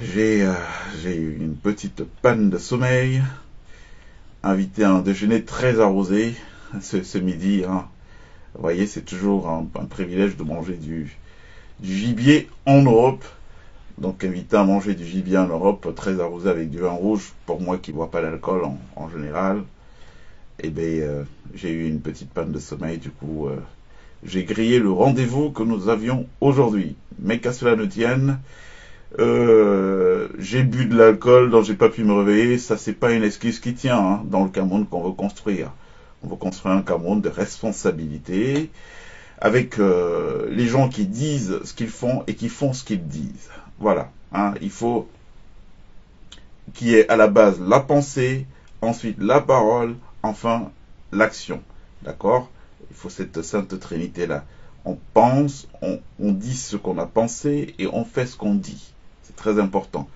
J'ai j'ai eu une petite panne de sommeil, invité à un déjeuner très arrosé ce midi, hein. Vous voyez, c'est toujours un privilège de manger du gibier en Europe. Donc invité à manger du gibier en Europe, très arrosé avec du vin rouge, pour moi qui ne bois pas d'alcool en général, eh bien j'ai eu une petite panne de sommeil, du coup j'ai grillé le rendez-vous que nous avions aujourd'hui. Mais qu'à cela ne tienne, j'ai bu de l'alcool dont j'ai pas pu me réveiller, ça c'est pas une excuse qui tient, hein, dans le Cameroun qu'on veut construire. On veut construire un Cameroun de responsabilité, avec les gens qui disent ce qu'ils font et qui font ce qu'ils disent. Voilà, hein, il faut qu'il y ait à la base la pensée, ensuite la parole, enfin l'action. D'accord? Il faut cette sainte trinité-là. On pense, on dit ce qu'on a pensé et on fait ce qu'on dit. C'est très important.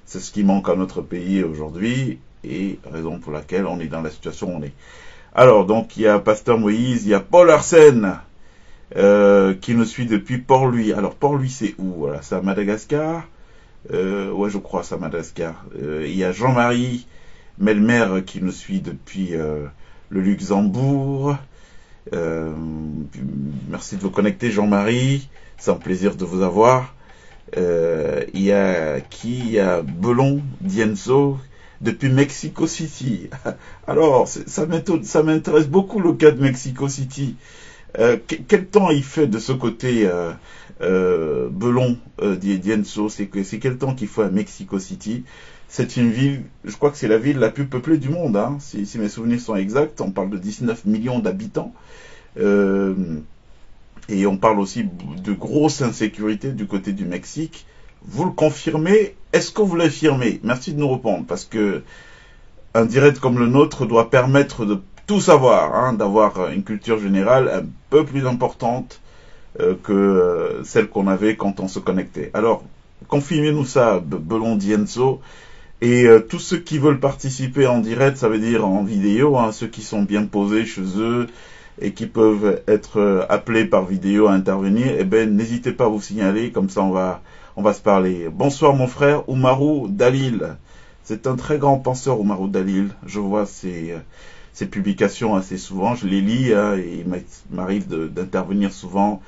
C'est ce qui manque à notre pays aujourd'hui et raison pour laquelle on est dans la situation où on est. Alors, donc, il y a Pasteur Moïse, il y a Paul Arsène qui nous suit depuis Port-Louis. Alors, Port-Louis, c'est où? Voilà, c'est à Madagascar. Ouais, je crois, c'est à Madagascar. Il y a Jean-Marie Melmer qui nous suit depuis le Luxembourg. Euh, Merci de vous connecter, Jean-Marie. C'est un plaisir de vous avoir. Il y a qui? Il y a Belon Dienzo depuis Mexico City. Alors, ça m'intéresse beaucoup le cas de Mexico City. Quel temps il fait de ce côté, Belon Dienzo? C'est quel temps qu'il faut à Mexico City? C'est une ville, je crois que c'est la ville la plus peuplée du monde, hein, si mes souvenirs sont exacts. On parle de 19 millions d'habitants. Euh, et on parle aussi de grosse insécurité du côté du Mexique. Vous le confirmez? Est-ce que vous l'affirmez? Merci de nous répondre, parce que un direct comme le nôtre doit permettre de tout savoir, hein, d'avoir une culture générale un peu plus importante que celle qu'on avait quand on se connectait. Alors, confirmez-nous ça, Belon Dienzo. Et tous ceux qui veulent participer en direct, ça veut dire en vidéo, hein, ceux qui sont bien posés chez eux et qui peuvent être appelés par vidéo à intervenir, eh ben n'hésitez pas à vous signaler, comme ça on va se parler. Bonsoir mon frère Oumarou Dalil. C'est un très grand penseur, Oumarou Dalil. Je vois ses publications assez souvent, je les lis, hein, et il m'arrive d'intervenir souvent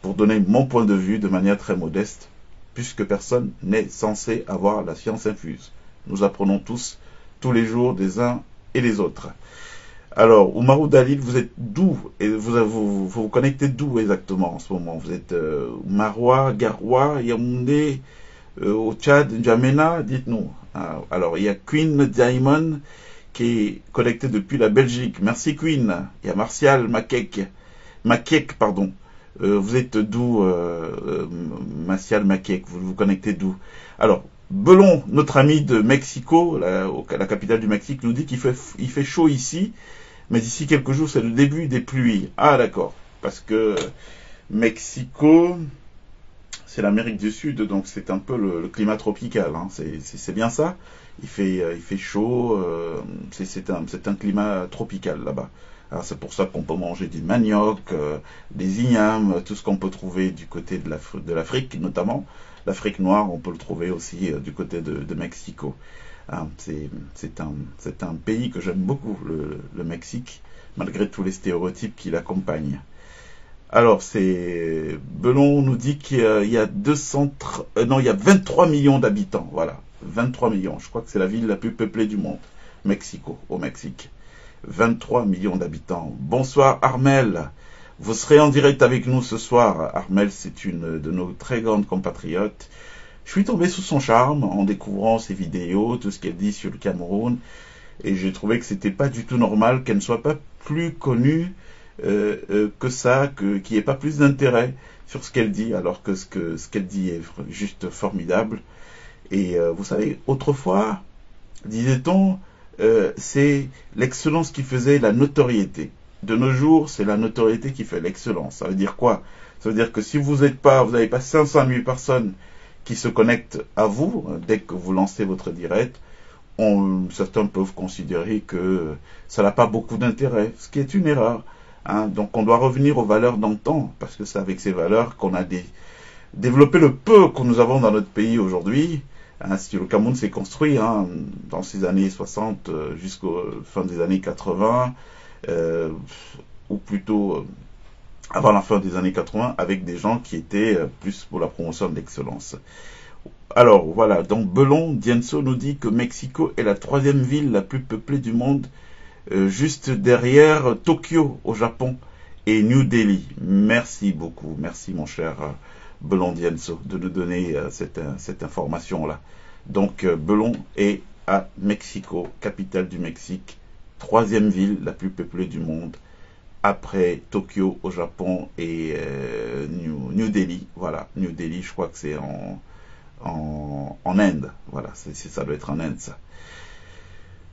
pour donner mon point de vue de manière très modeste, puisque personne n'est censé avoir la science infuse. Nous apprenons tous les jours, des uns et des autres. Alors, Oumarou Dalil, vous êtes d'où? Et vous connectez d'où exactement en ce moment? Vous êtes Marois, Garoua, Yaoundé, au Tchad, N'Djamena? Dites-nous. Alors, il y a Queen Diamond qui est connecté depuis la Belgique. Merci Queen. Il y a Martial Makek, pardon. Vous êtes d'où, Martial Makek? Vous vous connectez d'où? Alors, Belon, notre ami de Mexico, la capitale du Mexique, nous dit qu'il fait chaud ici, mais d'ici quelques jours, c'est le début des pluies. Ah, d'accord. Parce que Mexico, c'est l'Amérique du Sud, donc c'est un peu le climat tropical, hein. C'est bien ça. Il fait chaud, c'est un climat tropical là-bas. Alors c'est pour ça qu'on peut manger du manioc, des ignames, tout ce qu'on peut trouver du côté de l'Afrique, notamment. L'Afrique noire, on peut le trouver aussi du côté de Mexico. Hein, c'est un pays que j'aime beaucoup, le Mexique, malgré tous les stéréotypes qui l'accompagnent. Alors, Belon nous dit qu'il y a non, il y a 23 millions d'habitants, voilà. 23 millions, je crois que c'est la ville la plus peuplée du monde, Mexico, au Mexique. 23 millions d'habitants. Bonsoir Armel. Vous serez en direct avec nous ce soir. Armel, c'est une de nos très grandes compatriotes. Je suis tombé sous son charme en découvrant ses vidéos, tout ce qu'elle dit sur le Cameroun, et j'ai trouvé que c'était pas du tout normal qu'elle ne soit pas plus connue que ça, qu'il n'y ait pas plus d'intérêt sur ce qu'elle dit, alors que ce qu'elle dit est juste formidable. Et vous savez, autrefois, disait-on, c'est l'excellence qui faisait la notoriété. De nos jours, c'est la notoriété qui fait l'excellence. Ça veut dire quoi? Ça veut dire que si vous n'avez pas 500 000 personnes qui se connectent à vous dès que vous lancez votre direct, certains peuvent considérer que ça n'a pas beaucoup d'intérêt, ce qui est une erreur. Hein. Donc on doit revenir aux valeurs d'antan, parce que c'est avec ces valeurs qu'on a développé le peu que nous avons dans notre pays aujourd'hui, Hein, si le Cameroun s'est construit hein, dans ces années 60 jusqu'aux fin des années 80, ou plutôt avant la fin des années 80, avec des gens qui étaient plus pour la promotion de l'excellence. Alors voilà, donc Belon Dienso nous dit que Mexico est la troisième ville la plus peuplée du monde, juste derrière Tokyo au Japon et New Delhi. Merci beaucoup, merci mon cher Belon Dienso de nous donner cette information-là. Donc Belon est à Mexico, capitale du Mexique, troisième ville la plus peuplée du monde, après Tokyo au Japon et New Delhi. Voilà, New Delhi, je crois que c'est en Inde. Voilà, ça doit être en Inde, ça.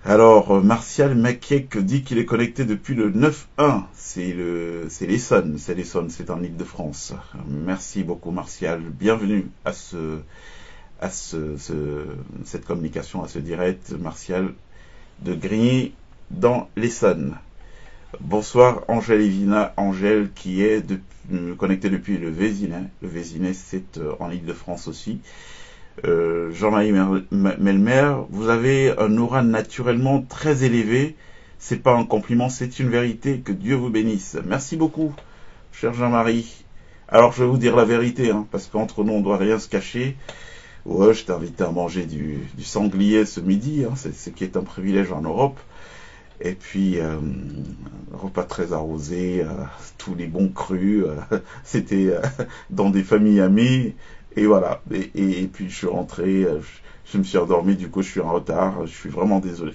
Alors, Martial Makiek dit qu'il est connecté depuis le 9-1. C'est l'Essonne, c'est en Île-de-France. Merci beaucoup, Martial. Bienvenue à cette communication, à ce direct, Martial, de Grigny dans l'Essonne. Bonsoir, Angèle Evina, Angèle qui est connectée depuis le Vésinet. Le Vésinet, c'est en Île-de-France aussi. Jean-Marie Melmer, vous avez un aura naturellement très élevé. C'est pas un compliment, c'est une vérité. Que Dieu vous bénisse. Merci beaucoup, cher Jean-Marie. Alors, je vais vous dire la vérité, hein, parce qu'entre nous, on ne doit rien se cacher. Ouais, je t'ai invité à manger du sanglier ce midi, hein, c'est ce qui est un privilège en Europe. Et puis, repas très arrosé, tous les bons crus, c'était dans des familles amies. Et voilà, et puis je suis rentré, je me suis endormi, du coup je suis en retard, je suis vraiment désolé.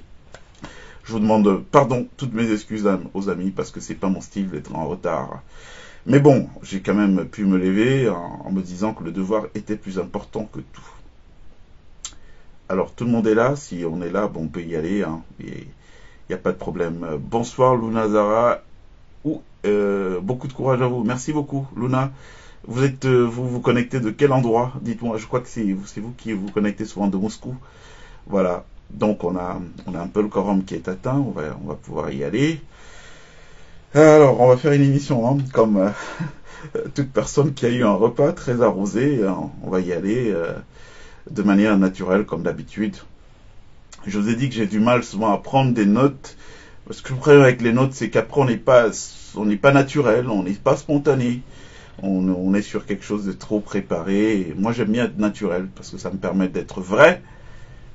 Je vous demande pardon, toutes mes excuses aux amis, parce que c'est pas mon style d'être en retard. Mais bon, j'ai quand même pu me lever en me disant que le devoir était plus important que tout. Alors tout le monde est là, si on est là, bon, on peut y aller, hein, il n'y a pas de problème. Bonsoir Luna Zara, beaucoup de courage à vous, merci beaucoup Luna. Vous connectez de quel endroit? Dites-moi, je crois que c'est vous qui vous connectez souvent de Moscou. Voilà, donc on a un peu le quorum qui est atteint, on va pouvoir y aller. Alors, on va faire une émission, hein, comme toute personne qui a eu un repas très arrosé, on va y aller de manière naturelle comme d'habitude. Je vous ai dit que j'ai du mal souvent à prendre des notes, parce que le problème avec les notes, c'est qu'après on n'est pas naturel, on n'est pas spontané. On est sur quelque chose de trop préparé. Et moi, j'aime bien être naturel parce que ça me permet d'être vrai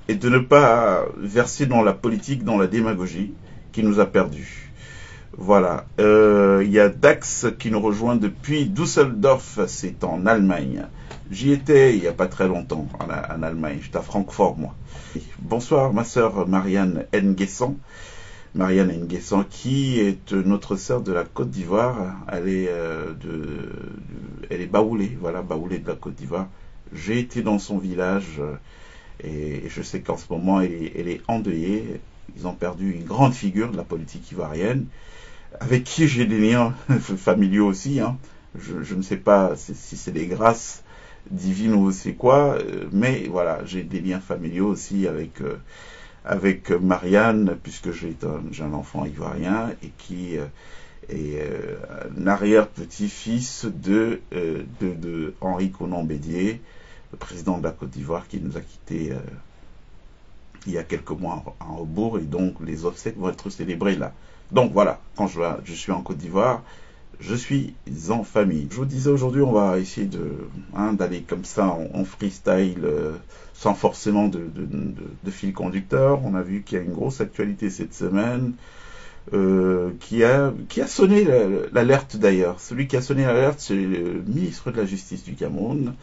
et de ne pas verser dans la politique, dans la démagogie qui nous a perdus. Voilà. Il y a Dax qui nous rejoint depuis Düsseldorf, c'est en Allemagne. J'y étais il n'y a pas très longtemps en Allemagne. J'étais à Francfort, moi. Bonsoir, ma sœur Marianne Nguessan. Marianne Nguessan, qui est notre sœur de la Côte d'Ivoire. Elle est baoulée, voilà, baoulée de la Côte d'Ivoire. J'ai été dans son village et je sais qu'en ce moment, elle est endeuillée. Ils ont perdu une grande figure de la politique ivoirienne, avec qui j'ai des liens familiaux aussi. Hein. Je ne sais pas si c'est des grâces divines ou c'est quoi, mais voilà, j'ai des liens familiaux aussi avec Marianne, puisque j'ai un enfant ivoirien et qui est un arrière-petit-fils de Henri Konan-Bédier, le président de la Côte d'Ivoire qui nous a quittés il y a quelques mois en rebours, et donc les obsèques vont être célébrées là. Donc voilà, quand je suis en Côte d'Ivoire, je suis en famille. Je vous disais aujourd'hui, on va essayer d'aller comme ça en freestyle, sans forcément de fil conducteur. On a vu qu'il y a une grosse actualité cette semaine, qui a sonné l'alerte d'ailleurs. Celui qui a sonné l'alerte, c'est le ministre de la Justice du Cameroun.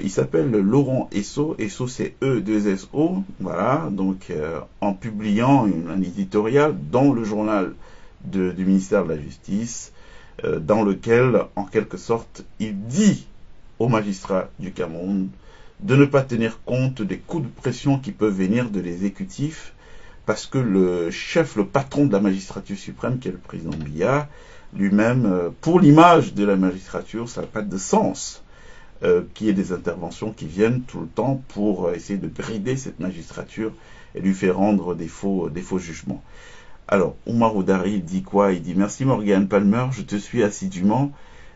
Il s'appelle Laurent Esso. Esso, c'est E2SO. Voilà, donc en publiant un éditorial dans le journal du ministère de la Justice, dans lequel, en quelque sorte, il dit aux magistrats du Cameroun de ne pas tenir compte des coups de pression qui peuvent venir de l'exécutif, parce que le patron de la magistrature suprême, qui est le président Biya, lui-même, pour l'image de la magistrature, ça n'a pas de sens qu'il y ait des interventions qui viennent tout le temps pour essayer de brider cette magistrature et lui faire rendre des faux jugements. Alors, Omar Oudari dit quoi? Il dit « Merci Morgane Palmer, je te suis assidûment.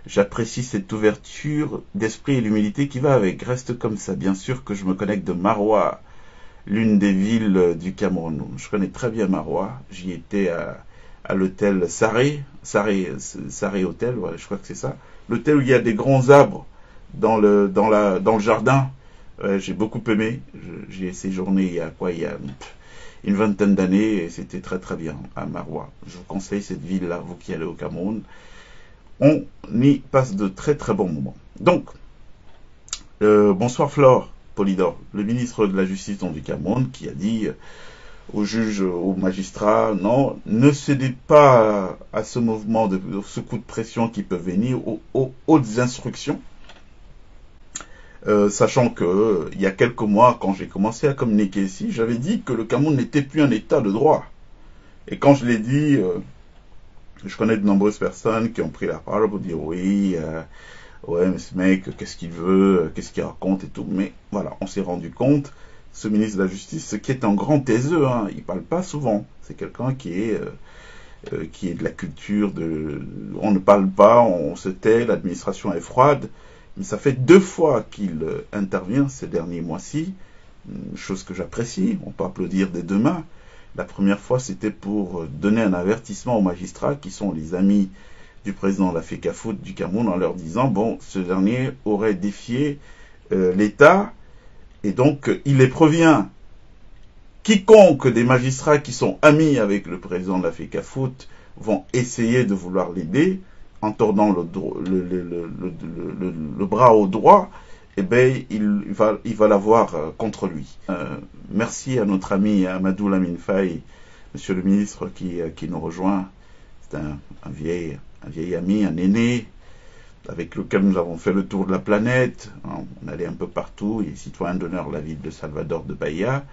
J'apprécie cette ouverture d'esprit et l'humilité qui va avec. Reste comme ça. Bien sûr que je me connecte de Maroua, l'une des villes du Cameroun. Je connais très bien Maroua. J'y étais à l'hôtel Saré Hôtel, voilà, je crois que c'est ça. L'hôtel où il y a des grands arbres dans le jardin. J'ai beaucoup aimé. J'y ai séjourné il y a une vingtaine d'années et c'était très très bien à Maroua. Je vous conseille cette ville-là, vous qui allez au Cameroun. On y passe de très très bons moments. Donc, bonsoir Flore Polydor, le ministre de la Justice du Cameroun, qui a dit aux juges, aux magistrats, non, ne cédez pas à ce mouvement, ce coup de pression qui peut venir, aux hautes instructions. Sachant que il y a quelques mois, quand j'ai commencé à communiquer ici, j'avais dit que le Cameroun n'était plus un état de droit. Et quand je l'ai dit, je connais de nombreuses personnes qui ont pris la parole pour dire oui, ouais, mais ce mec, qu'est-ce qu'il veut, qu'est-ce qu'il raconte et tout. Mais voilà, on s'est rendu compte, ce ministre de la Justice, ce qui est un grand taiseux, hein, il parle pas souvent. C'est quelqu'un qui est de la culture de, on ne parle pas, on se tait, l'administration est froide. Mais ça fait 2 fois qu'il intervient ces derniers mois-ci, chose que j'apprécie, on peut applaudir des 2 mains. La première fois, c'était pour donner un avertissement aux magistrats qui sont les amis du président de la FECAFOOT du Cameroun en leur disant, bon, ce dernier aurait défié l'État et donc il les prévient. Quiconque des magistrats qui sont amis avec le président de la FECAFOOT vont essayer de vouloir l'aider, en tordant le bras au droit, eh ben, il va l'avoir contre lui. Merci à notre ami Amadou Lamine Faye, monsieur le ministre qui nous rejoint. C'est un vieil ami, un aîné, avec lequel nous avons fait le tour de la planète. On allait un peu partout. Il est citoyen d'honneur de la ville de Salvador de Bahia,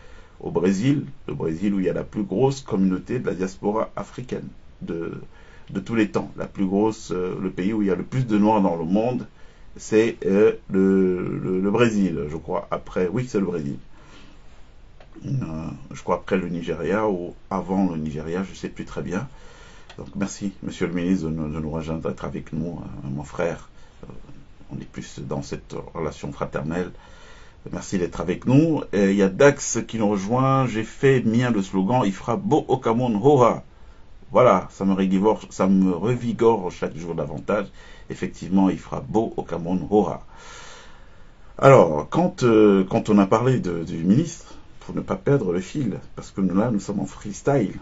au Brésil. Le Brésil où il y a la plus grosse communauté de la diaspora africaine de tous les temps. La plus grosse, le pays où il y a le plus de Noirs dans le monde, c'est le Brésil, je crois. Après, oui, c'est le Brésil. Je crois après le Nigeria ou avant le Nigeria, je ne sais plus très bien. Donc merci, monsieur le ministre, de nous rejoindre, d'être avec nous, mon frère. On est plus dans cette relation fraternelle. Merci d'être avec nous. Il y a Dax qui nous rejoint. J'ai fait mien le slogan, il fera beau au Cameroun, hoha. Voilà, ça me revigore chaque jour davantage. Effectivement, il fera beau au Cameroun, hoha. Alors, quand on a parlé du ministre, pour ne pas perdre le fil, parce que nous sommes en freestyle,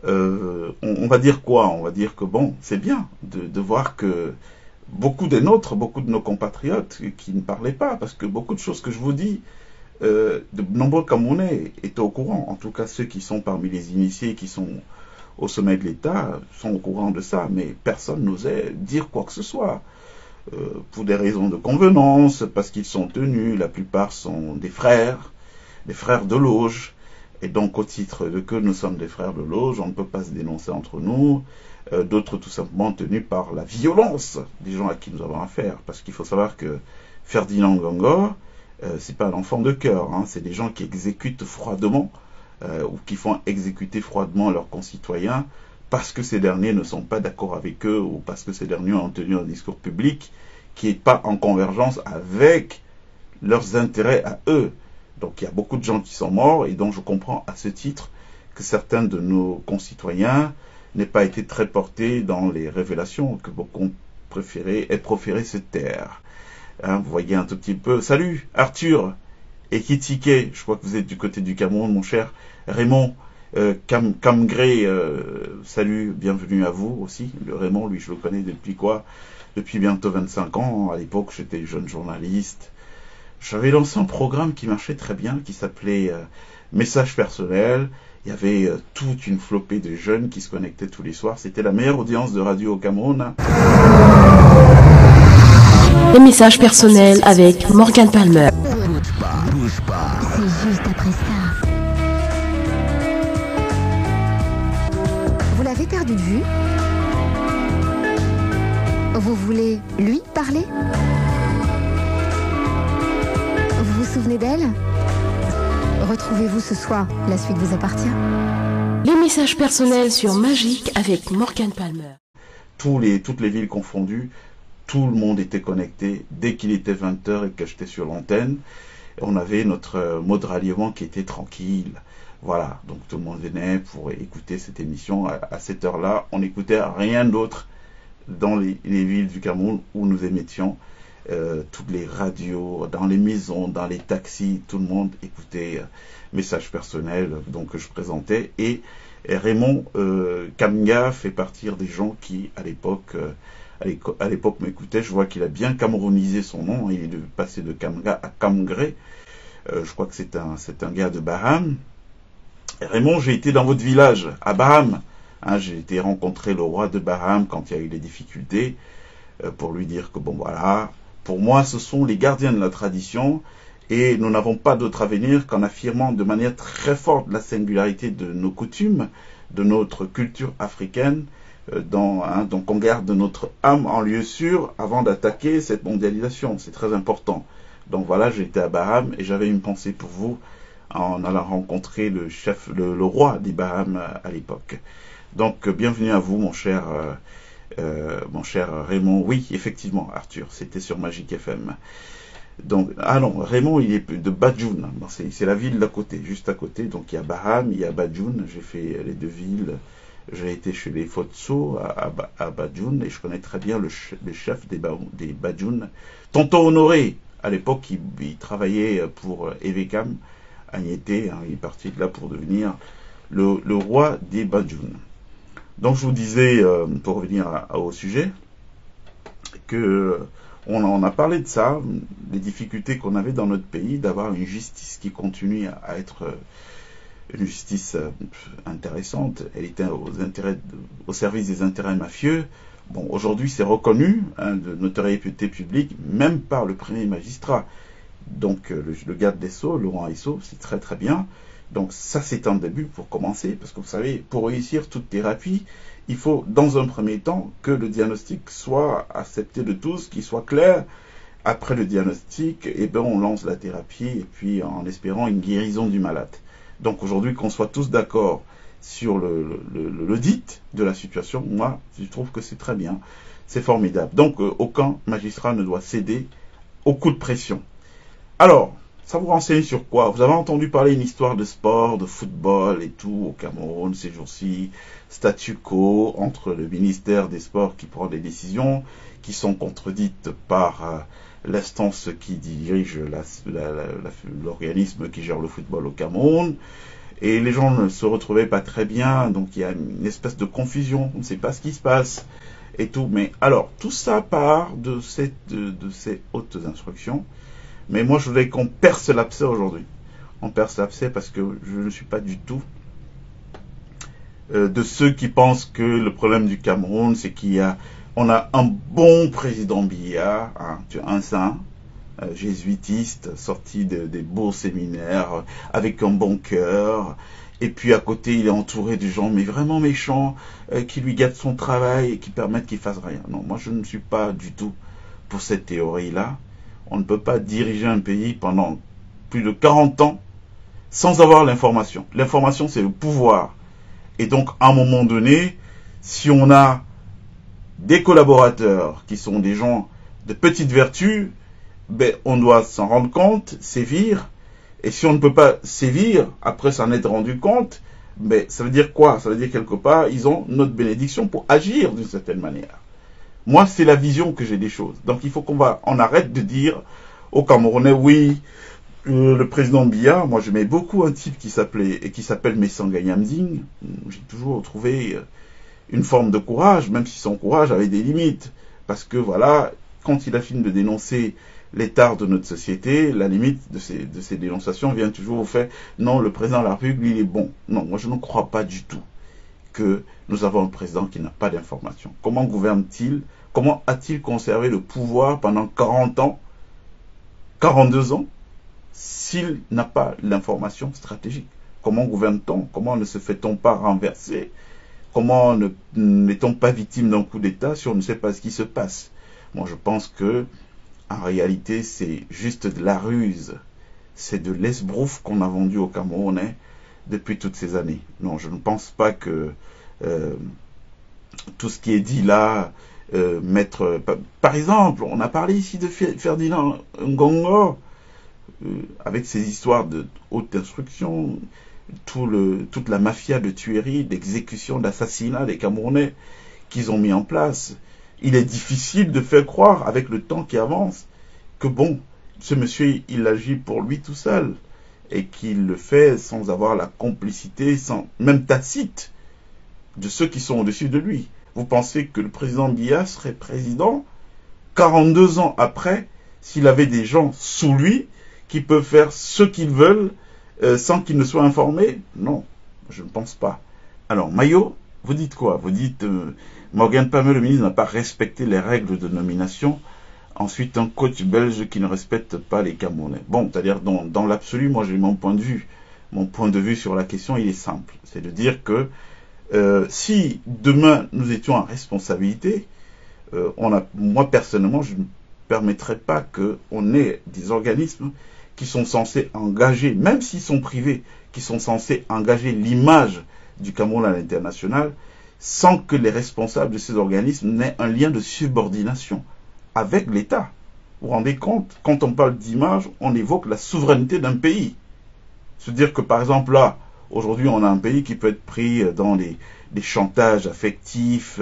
on va dire quoi? On va dire que bon, c'est bien de voir que beaucoup de nos compatriotes qui ne parlaient pas, parce que beaucoup de choses que je vous dis, de nombreux Camerounais étaient au courant, en tout cas ceux qui sont parmi les initiés, qui sont au sommet de l'État, sont au courant de ça, mais personne n'osait dire quoi que ce soit. Pour des raisons de convenance, parce qu'ils sont tenus, la plupart sont des frères de loge, et donc au titre de que nous sommes des frères de loge, on ne peut pas se dénoncer entre nous, d'autres tout simplement tenus par la violence des gens à qui nous avons affaire, parce qu'il faut savoir que Ferdinand Ngongor, c'est pas un enfant de cœur, hein, c'est des gens qui exécutent froidement, ou qui font exécuter froidement leurs concitoyens, parce que ces derniers ne sont pas d'accord avec eux, ou parce que ces derniers ont tenu un discours public qui n'est pas en convergence avec leurs intérêts à eux. Donc il y a beaucoup de gens qui sont morts, et donc je comprends à ce titre que certains de nos concitoyens n'aient pas été très portés dans les révélations que beaucoup ont préféré se taire. Hein, vous voyez un tout petit peu. Salut Arthur et Kitike, je crois que vous êtes du côté du Cameroun, mon cher Raymond. Camgré, salut, bienvenue à vous aussi. Le Raymond, lui, je le connais depuis quoi? Depuis bientôt 25 ans. À l'époque, j'étais jeune journaliste. J'avais lancé un programme qui marchait très bien, qui s'appelait Message personnel. Il y avait toute une flopée de jeunes qui se connectaient tous les soirs. C'était la meilleure audience de radio au Cameroun. Les messages personnels avec Morgan Palmer. Bouge pas. C'est juste après ça. Vous l'avez perdu de vue? Vous voulez lui parler? Vous vous souvenez d'elle? Retrouvez-vous ce soir, la suite vous appartient. Les messages personnels sur Magique avec Morgan Palmer. Toutes les villes confondues, tout le monde était connecté. Dès qu'il était 20h et que j'étais sur l'antenne, on avait notre mot de ralliement qui était tranquille. Voilà, donc tout le monde venait pour écouter cette émission. À cette heure-là, on n'écoutait rien d'autre dans les villes du Cameroun où nous émettions. Toutes les radios, dans les maisons, dans les taxis, tout le monde écoutait messages personnels donc, que je présentais. Et Raymond Kamga fait partie des gens qui, à l'époque m'écoutaient. Je vois qu'il a bien camerounisé son nom. Il est passé de Kamga à Kamgré. Je crois que c'est un gars de Baham. Raymond, j'ai été dans votre village, à Baham. J'ai été rencontrer le roi de Baham quand il y a eu des difficultés, pour lui dire que bon voilà, pour moi ce sont les gardiens de la tradition et nous n'avons pas d'autre avenir qu'en affirmant de manière très forte la singularité de nos coutumes, de notre culture africaine, donc on garde notre âme en lieu sûr avant d'attaquer cette mondialisation, c'est très important. Donc voilà, j'étais à Baham et j'avais une pensée pour vous en allant rencontrer le roi des Bahames à l'époque. Donc bienvenue à vous mon cher Raymond. Oui, effectivement Arthur, c'était sur Magic FM. Donc, non, Raymond il est de Badjoun, c'est la ville d'à côté, juste à côté. Donc il y a Baham, il y a Badjoun, j'ai fait les deux villes. J'ai été chez les Fotso à Badjoun et je connais très bien le chef des Badjoun, Tonton Honoré. À l'époque, il travaillait pour Evekam, Agnété, il est parti de là pour devenir le roi des Badjoun. Donc je vous disais, pour revenir au sujet, que on a parlé de ça, des difficultés qu'on avait dans notre pays, d'avoir une justice qui continue à être une justice intéressante. Elle était au service des intérêts mafieux. Bon, aujourd'hui c'est reconnu, de notoriété publique, même par le premier magistrat. Donc le garde des Sceaux, Laurent Aissot, c'est très très bien. Donc ça c'est un début pour commencer, parce que vous savez, pour réussir toute thérapie, il faut dans un premier temps que le diagnostic soit accepté de tous, qu'il soit clair. Après le diagnostic, on lance la thérapie, et puis en espérant une guérison du malade. Donc aujourd'hui, qu'on soit tous d'accord sur le dit de la situation, moi je trouve que c'est très bien, c'est formidable. Donc aucun magistrat ne doit céder au coup de pression. Alors, ça vous renseigne sur quoi? Vous avez entendu parler d'une histoire de sport, de football et tout au Cameroun ces jours-ci, statu quo entre le ministère des Sports qui prend des décisions qui sont contredites par l'instance qui dirige l'organisme qui gère le football au Cameroun. Et les gens ne se retrouvaient pas très bien, donc il y a une espèce de confusion, on ne sait pas ce qui se passe et tout. Mais alors, tout ça part de ces hautes instructions. Mais moi, je voudrais qu'on perce l'abcès aujourd'hui. On perce l'abcès parce que je ne suis pas du tout de ceux qui pensent que le problème du Cameroun, c'est on a un bon président Biya, un saint, jésuitiste, sorti des beaux séminaires, avec un bon cœur. Et puis à côté, il est entouré de gens, mais vraiment méchants, qui lui gâtent son travail et qui permettent qu'il fasse rien. Non, moi, je ne suis pas du tout pour cette théorie-là. On ne peut pas diriger un pays pendant plus de 40 ans sans avoir l'information. L'information, c'est le pouvoir. Et donc, à un moment donné, si on a des collaborateurs qui sont des gens de petite vertu, on doit s'en rendre compte, sévir. Et si on ne peut pas sévir, après s'en être rendu compte, ça veut dire quoi? Ça veut dire quelque part, ils ont notre bénédiction pour agir d'une certaine manière. Moi, c'est la vision que j'ai des choses. Donc, il faut qu'on arrête de dire aux Camerounais, oui, le président Biya, moi, j'aimais beaucoup un type qui s'appelle Messanga Yamzing. J'ai toujours trouvé une forme de courage, même si son courage avait des limites. Parce que, voilà, quand il a fini de dénoncer l'état de notre société, la limite de ces dénonciations vient toujours au fait, non, le président de la République, lui, il est bon. Non, moi, je ne crois pas du tout que nous avons un président qui n'a pas d'information. Comment gouverne-t-il? Comment a-t-il conservé le pouvoir pendant 40 ans, 42 ans, s'il n'a pas l'information stratégique? Comment gouverne-t-on? Comment ne se fait-on pas renverser? Comment n'est-on pas victime d'un coup d'État si on ne sait pas ce qui se passe? Moi, je pense que, en réalité, c'est juste de la ruse. C'est de l'esbrouf qu'on a vendu aux Camerounais depuis toutes ces années. Non, je ne pense pas que tout ce qui est dit là Par exemple, on a parlé ici de Ferdinand Ngongo, avec ses histoires de haute instruction, toute la mafia de tuerie, d'exécution, d'assassinat des Camerounais qu'ils ont mis en place. Il est difficile de faire croire, avec le temps qui avance, que bon, ce monsieur, il agit pour lui tout seul, et qu'il le fait sans avoir la complicité, même tacite, de ceux qui sont au-dessus de lui. Vous pensez que le président Biya serait président 42 ans après, s'il avait des gens sous lui qui peuvent faire ce qu'ils veulent sans qu'ils ne soient informés? Non, je ne pense pas. Alors, Mayo, vous dites quoi? Vous dites Morgan Palmer, le ministre, n'a pas respecté les règles de nomination. Ensuite, un coach belge qui ne respecte pas les Camerounais. Bon, c'est-à-dire, dans l'absolu, moi j'ai mon point de vue. Mon point de vue sur la question, il est simple. C'est de dire que si demain nous étions en responsabilité, moi personnellement, je ne permettrais pas qu'on ait des organismes qui sont censés engager, même s'ils sont privés, qui sont censés engager l'image du Cameroun à l'international, sans que les responsables de ces organismes n'aient un lien de subordination avec l'État. Vous vous rendez compte, quand on parle d'image, on évoque la souveraineté d'un pays. C'est-à-dire que par exemple là, aujourd'hui on a un pays qui peut être pris dans des chantages affectifs,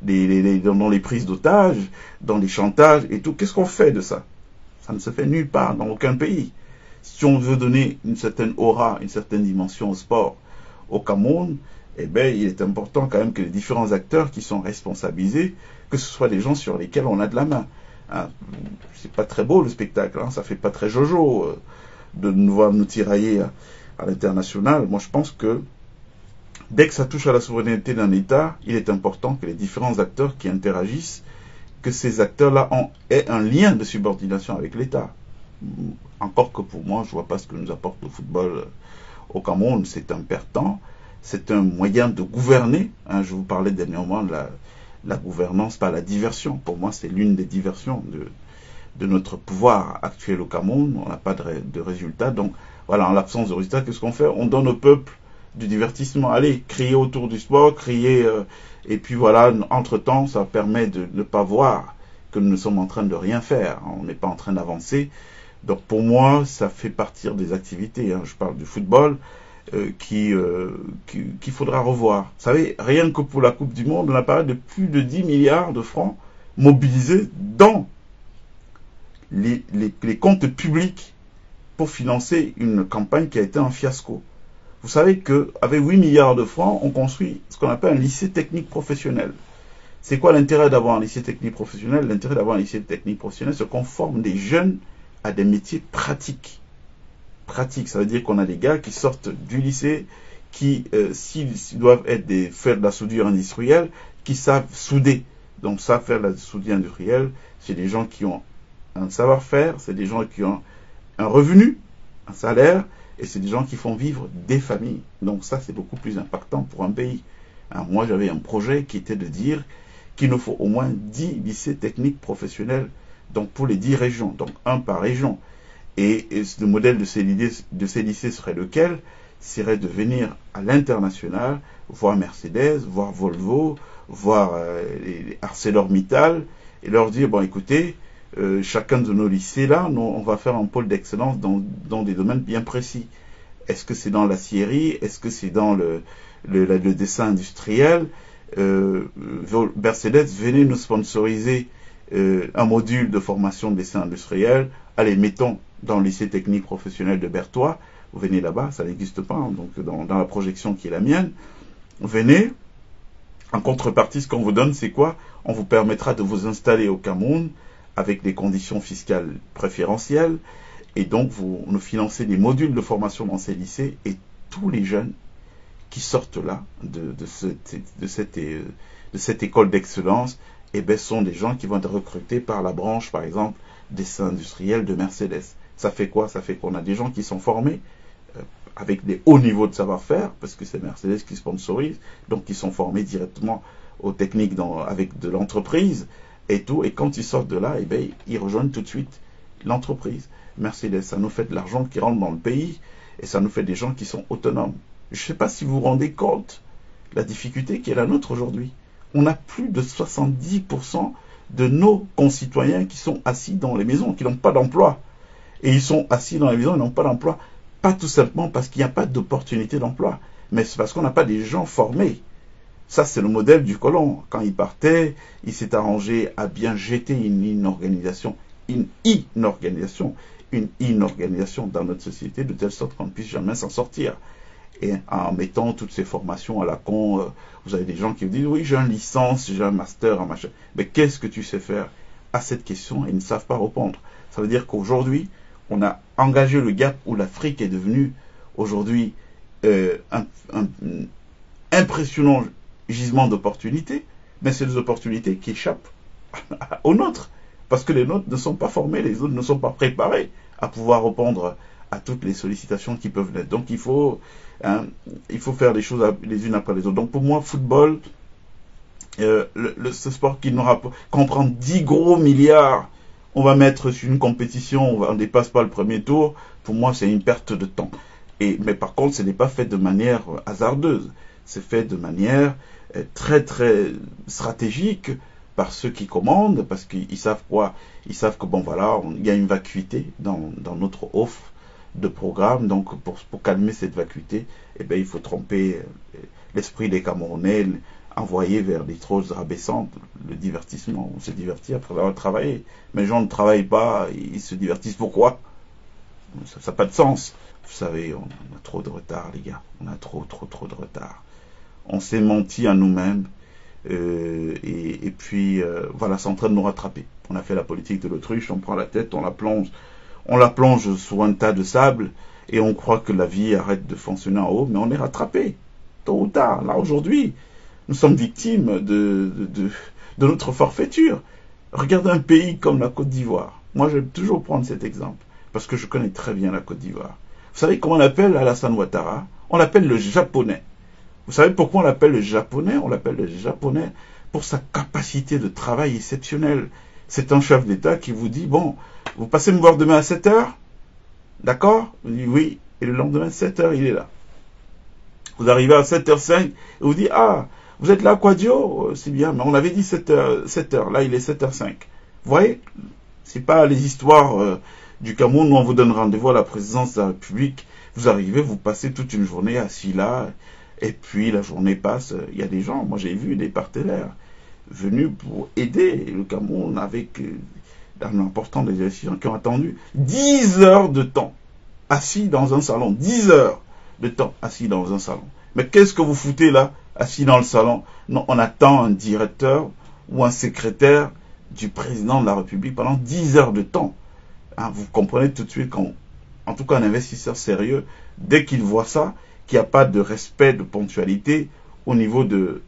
dans les prises d'otages, dans les chantages et tout. Qu'est-ce qu'on fait de ça? Ça ne se fait nulle part, dans aucun pays. Si on veut donner une certaine aura, une certaine dimension au sport au Cameroun, eh bien, il est important quand même que les différents acteurs qui sont responsabilisés, que ce soit des gens sur lesquels on a de la main. Hein, c'est pas très beau le spectacle, hein, ça fait pas très jojo de nous voir nous tirailler à l'international. Moi, je pense que dès que ça touche à la souveraineté d'un État, il est important que les différents acteurs qui interagissent, que ces acteurs-là aient un lien de subordination avec l'État. Encore que pour moi, je vois pas ce que nous apporte le football au Cameroun. C'est un perdant, c'est un moyen de gouverner. Hein, je vous parlais dernièrement de la gouvernance par la diversion. Pour moi, c'est l'une des diversions de notre pouvoir actuel au Cameroun. On n'a pas de résultats. Donc, voilà, en l'absence de résultats, qu'est-ce qu'on fait? On donne au peuple du divertissement. Allez, crier autour du sport, crier... et puis voilà, entre-temps, ça permet de ne pas voir que nous sommes en train de rien faire. On n'est pas en train d'avancer. Donc pour moi, ça fait partie des activités. Hein. Je parle du football qu'il faudra revoir. Vous savez, rien que pour la Coupe du Monde, on a parlé de plus de 10 milliards de francs mobilisés dans les comptes publics pour financer une campagne qui a été un fiasco. Vous savez qu'avec 8 milliards de francs, on construit ce qu'on appelle un lycée technique professionnel. C'est quoi l'intérêt d'avoir un lycée technique professionnel? L'intérêt d'avoir un lycée technique professionnel, c'est qu'on forme des jeunes à des métiers pratiques. Pratique, ça veut dire qu'on a des gars qui sortent du lycée, qui, s'ils doivent faire de la soudure industrielle, qui savent souder. Donc, ça, faire de la soudure industrielle, c'est des gens qui ont un savoir-faire, c'est des gens qui ont un revenu, un salaire, et c'est des gens qui font vivre des familles. Donc, ça, c'est beaucoup plus impactant pour un pays. Alors, moi, j'avais un projet qui était de dire qu'il nous faut au moins 10 lycées techniques professionnels, donc pour les 10 régions, donc un par région. Et le modèle de ces lycées serait lequel? Serait de venir à l'international, voir Mercedes, voir Volvo, voir les ArcelorMittal, et leur dire, bon écoutez, chacun de nos lycées là, on va faire un pôle d'excellence dans des domaines bien précis. Est-ce que c'est dans l'acierie? Est-ce que c'est dans le dessin industriel? Mercedes, venez nous sponsoriser un module de formation de dessin industriel. Allez, mettons dans le lycée technique professionnel de Berthois, vous venez là-bas, ça n'existe pas, hein, donc dans la projection qui est la mienne, venez, en contrepartie, ce qu'on vous donne, c'est quoi? On vous permettra de vous installer au Cameroun avec des conditions fiscales préférentielles, et donc vous nous financez des modules de formation dans ces lycées, et tous les jeunes qui sortent là, de cette école d'excellence, eh ben, sont des gens qui vont être recrutés par la branche, par exemple, dessin industriel de Mercedes. Ça fait quoi? Ça fait qu'on a des gens qui sont formés avec des hauts niveaux de savoir-faire, parce que c'est Mercedes qui sponsorise, donc qui sont formés directement aux techniques avec de l'entreprise et tout, et quand ils sortent de là, eh ben, ils rejoignent tout de suite l'entreprise. Mercedes, ça nous fait de l'argent qui rentre dans le pays, et ça nous fait des gens qui sont autonomes. Je ne sais pas si vous vous rendez compte de la difficulté qui est la nôtre aujourd'hui. on a plus de 70% de nos concitoyens qui sont assis dans les maisons, qui n'ont pas d'emploi. Et ils sont assis dans les maisons, ils n'ont pas d'emploi, pas tout simplement parce qu'il n'y a pas d'opportunité d'emploi, mais c'est parce qu'on n'a pas des gens formés. Ça, c'est le modèle du colon. Quand il partait, il s'est arrangé à bien jeter une inorganisation dans notre société, de telle sorte qu'on ne puisse jamais s'en sortir. Et en mettant toutes ces formations à la con, vous avez des gens qui vous disent, oui, j'ai une licence, j'ai un master, un machin. Mais qu'est-ce que tu sais faire à cette question? Ils ne savent pas répondre. Ça veut dire qu'aujourd'hui, on a engagé le gap où l'Afrique est devenue aujourd'hui un impressionnant gisement d'opportunités, mais c'est des opportunités qui échappent aux nôtres. Parce que les nôtres ne sont pas formés, les autres ne sont pas préparés à pouvoir répondre à toutes les sollicitations qui peuvent naître. Donc il faut faire les choses les unes après les autres. Donc pour moi, football, ce sport qui n'aura pas, quand on prend 10 gros milliards, on va mettre sur une compétition, on ne dépasse pas le premier tour, pour moi c'est une perte de temps. Mais par contre, ce n'est pas fait de manière hasardeuse, c'est fait de manière très très stratégique par ceux qui commandent, parce qu'ils savent quoi, ils savent que bon voilà, il y a une vacuité dans notre offre de programme, donc pour calmer cette vacuité, eh bien, il faut tromper l'esprit des Camerounais, envoyer vers des choses rabaissantes, le divertissement, on se divertit après avoir travaillé. Mais les gens ne travaillent pas, ils se divertissent pourquoi? Ça n'a pas de sens. Vous savez, on a trop de retard, les gars, on a trop de retard. On s'est menti à nous-mêmes, et puis voilà, c'est en train de nous rattraper. On a fait la politique de l'autruche, on prend la tête, on la plonge sous un tas de sable, et on croit que la vie arrête de fonctionner en haut, mais on est rattrapé, tôt ou tard. Là, aujourd'hui, nous sommes victimes de notre forfaiture. Regardez un pays comme la Côte d'Ivoire. Moi, j'aime toujours prendre cet exemple, parce que je connais très bien la Côte d'Ivoire. Vous savez comment on l'appelle Alassane Ouattara? On l'appelle le japonais. Vous savez pourquoi on l'appelle le japonais? On l'appelle le japonais pour sa capacité de travail exceptionnelle. C'est un chef d'État qui vous dit, bon, vous passez me voir demain à 7 heures? D'accord? Vous dites oui. Et le lendemain, 7 heures, il est là. Vous arrivez à 7h05, et vous dites, ah, vous êtes là, Quadio? C'est bien, mais on avait dit 7 heures. Là, il est 7h05. Vous voyez? C'est pas les histoires du Cameroun où on vous donne rendez-vous à la présidence de la République. Vous arrivez, vous passez toute une journée assis là, et puis la journée passe. Il y a des gens, moi j'ai vu des partenaires venus pour aider le Cameroun avec un important des décisions qui ont attendu 10 heures de temps assis dans un salon. 10 heures de temps assis dans un salon. Mais qu'est-ce que vous foutez là, assis dans le salon? Non, on attend un directeur ou un secrétaire du président de la République pendant 10 heures de temps. Hein, vous comprenez tout de suite en tout cas un investisseur sérieux, dès qu'il voit ça, qu'il n'y a pas de respect, de ponctualité au niveau du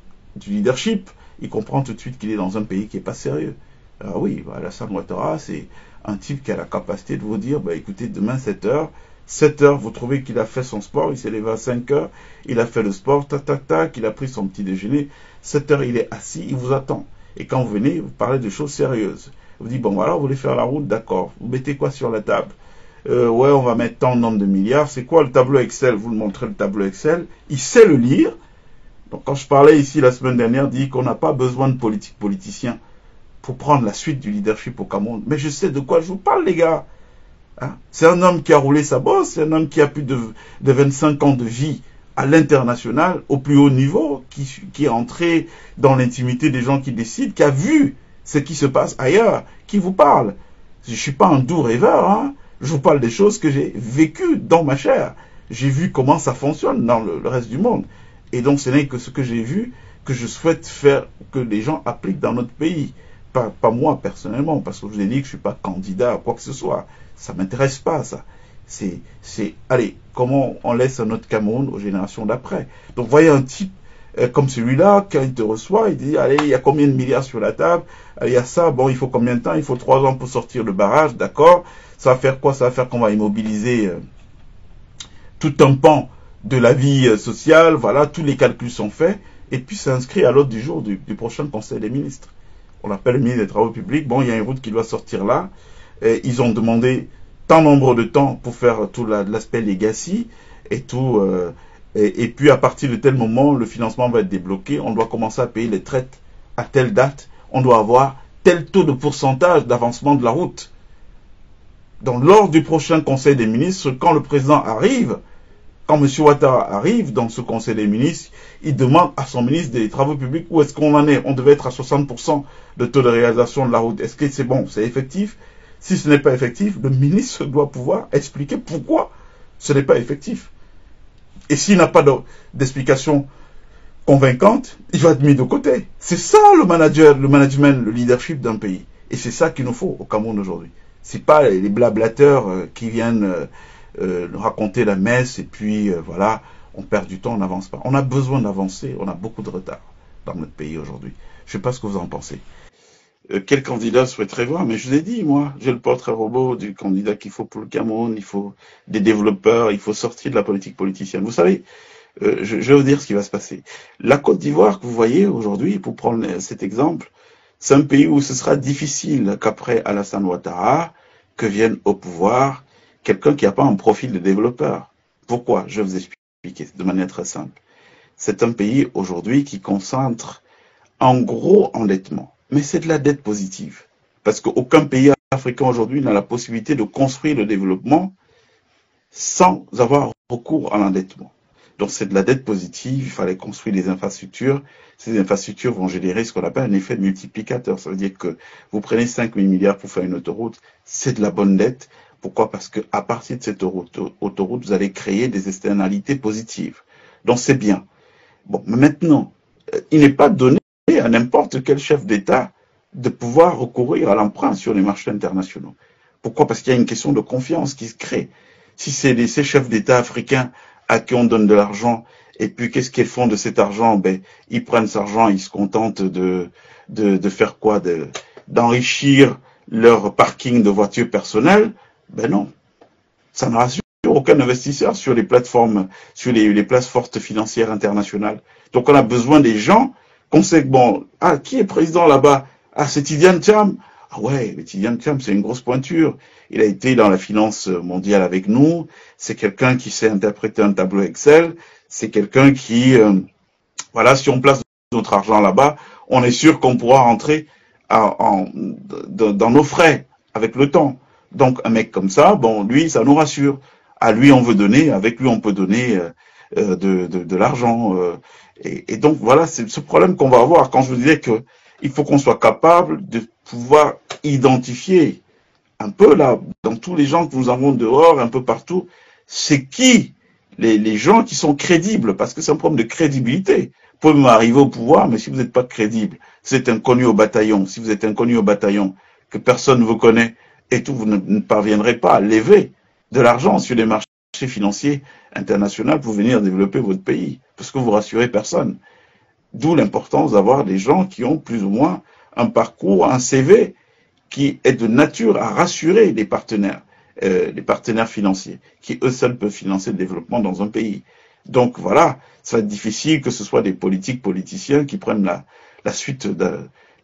leadership, il comprend tout de suite qu'il est dans un pays qui n'est pas sérieux. Alors oui, Alassane Ouattara, c'est un type qui a la capacité de vous dire, bah, écoutez, demain 7 heures, vous trouvez qu'il a fait son sport, il s'est levé à 5 heures, il a fait le sport, tac, il a pris son petit déjeuner, 7 heures, il est assis, il vous attend. Et quand vous venez, vous parlez de choses sérieuses. Vous dites, bon voilà, vous voulez faire la route, d'accord, vous mettez quoi sur la table? Ouais, on va mettre tant de nombre de milliards. C'est quoi le tableau Excel? Vous le montrez le tableau Excel. Il sait le lire. Donc quand je parlais ici la semaine dernière, dit qu'on n'a pas besoin de politiciens pour prendre la suite du leadership au Cameroun. Mais je sais de quoi je vous parle, les gars. Hein? C'est un homme qui a roulé sa bosse, c'est un homme qui a plus de 25 ans de vie à l'international, au plus haut niveau, qui est entré dans l'intimité des gens qui décident, qui a vu ce qui se passe ailleurs, qui vous parle. Je ne suis pas un doux rêveur, hein. Je vous parle des choses que j'ai vécues dans ma chair. J'ai vu comment ça fonctionne dans le reste du monde. Et donc ce n'est que ce que j'ai vu que je souhaite faire, que les gens appliquent dans notre pays. Pas moi personnellement, parce que je vous ai dit que je ne suis pas candidat à quoi que ce soit. Ça ne m'intéresse pas, ça. Allez, comment on laisse notre Cameroun aux générations d'après. Donc voyez un type comme celui-là, quand il te reçoit, il dit, allez, il y a combien de milliards sur la table? Allez, il y a ça, bon, il faut combien de temps? Il faut 3 ans pour sortir le barrage, d'accord? Ça va faire quoi? Ça va faire qu'on va immobiliser tout un pan de la vie sociale, voilà, tous les calculs sont faits, et puis c'est inscrit à l'ordre du jour du prochain Conseil des ministres. On l'appelle le ministre des Travaux publics, bon, il y a une route qui doit sortir là, et ils ont demandé tant nombre de temps pour faire tout l'aspect legacy, et tout, et puis à partir de tel moment, le financement va être débloqué, on doit commencer à payer les traites à telle date, on doit avoir tel taux de pourcentage d'avancement de la route. Donc, lors du prochain Conseil des ministres, quand le président arrive, quand M. Ouattara arrive dans ce Conseil des ministres, il demande à son ministre des Travaux publics où est-ce qu'on en est. On devait être à 60% de taux de réalisation de la route. Est-ce que c'est bon, c'est effectif? Si ce n'est pas effectif, le ministre doit pouvoir expliquer pourquoi ce n'est pas effectif. Et s'il n'a pas d'explication convaincante, il va être mis de côté. C'est ça le management, le leadership d'un pays. Et c'est ça qu'il nous faut au Cameroun aujourd'hui. C'est pas les blablateurs qui viennent nous raconter la messe et puis voilà, on perd du temps, on n'avance pas. On a besoin d'avancer, on a beaucoup de retard dans notre pays aujourd'hui. Je ne sais pas ce que vous en pensez. Quel candidat souhaiterait voir? Mais je vous ai dit, moi, j'ai le portrait robot du candidat qu'il faut pour le Cameroun, il faut des développeurs, il faut sortir de la politique politicienne. Vous savez, je vais vous dire ce qui va se passer. La Côte d'Ivoire que vous voyez aujourd'hui, pour prendre cet exemple, c'est un pays où ce sera difficile qu'après Alassane Ouattara, que vienne au pouvoir quelqu'un qui n'a pas un profil de développeur. Pourquoi? Je vais vous expliquer de manière très simple. C'est un pays aujourd'hui qui concentre un gros endettement. Mais c'est de la dette positive. Parce qu'aucun pays africain aujourd'hui n'a la possibilité de construire le développement sans avoir recours à l'endettement. Donc c'est de la dette positive, il fallait construire des infrastructures. Ces infrastructures vont générer ce qu'on appelle un effet multiplicateur. Ça veut dire que vous prenez 5 000 milliards pour faire une autoroute, c'est de la bonne dette. Pourquoi? Parce qu'à partir de cette autoroute, vous allez créer des externalités positives. Donc c'est bien. Bon, mais maintenant, il n'est pas donné à n'importe quel chef d'État de pouvoir recourir à l'emprunt sur les marchés internationaux. Pourquoi? Parce qu'il y a une question de confiance qui se crée. Si c'est ces chefs d'État africains à qui on donne de l'argent, et puis qu'est-ce qu'ils font de cet argent? Ben, ils prennent cet argent, ils se contentent de faire quoi? D'enrichir leur parking de voitures personnelles? Ben non. Ça ne rassure aucun investisseur sur les plateformes, sur les places fortes financières internationales. Donc on a besoin des gens qu'on sait que bon, qui est président là-bas? C'est Tidiane Thiam. Ah ouais, mais Tidiane Thiam, c'est une grosse pointure. Il a été dans la finance mondiale avec nous. C'est quelqu'un qui sait interpréter un tableau Excel. C'est quelqu'un qui, voilà, si on place notre argent là-bas, on est sûr qu'on pourra rentrer dans nos frais avec le temps. Donc un mec comme ça, bon, lui, ça nous rassure. À lui, on veut donner. Avec lui, on peut donner de l'argent. Et donc voilà, c'est ce problème qu'on va avoir. Quand je vous disais que il faut qu'on soit capable de pouvoir identifier un peu là, dans tous les gens que nous avons dehors, un peu partout, c'est qui les gens qui sont crédibles, parce que c'est un problème de crédibilité. Vous pouvez m'arriver au pouvoir, mais si vous n'êtes pas crédible, si vous êtes inconnu au bataillon, si vous êtes inconnu au bataillon, que personne ne vous connaît et tout, vous ne parviendrez pas à lever de l'argent sur les marchés financiers internationaux pour venir développer votre pays, parce que vous rassurez personne. D'où l'importance d'avoir des gens qui ont plus ou moins un parcours, un CV qui est de nature à rassurer les partenaires financiers, qui eux seuls peuvent financer le développement dans un pays. Donc voilà, ça va être difficile que ce soit des politiciens qui prennent la suite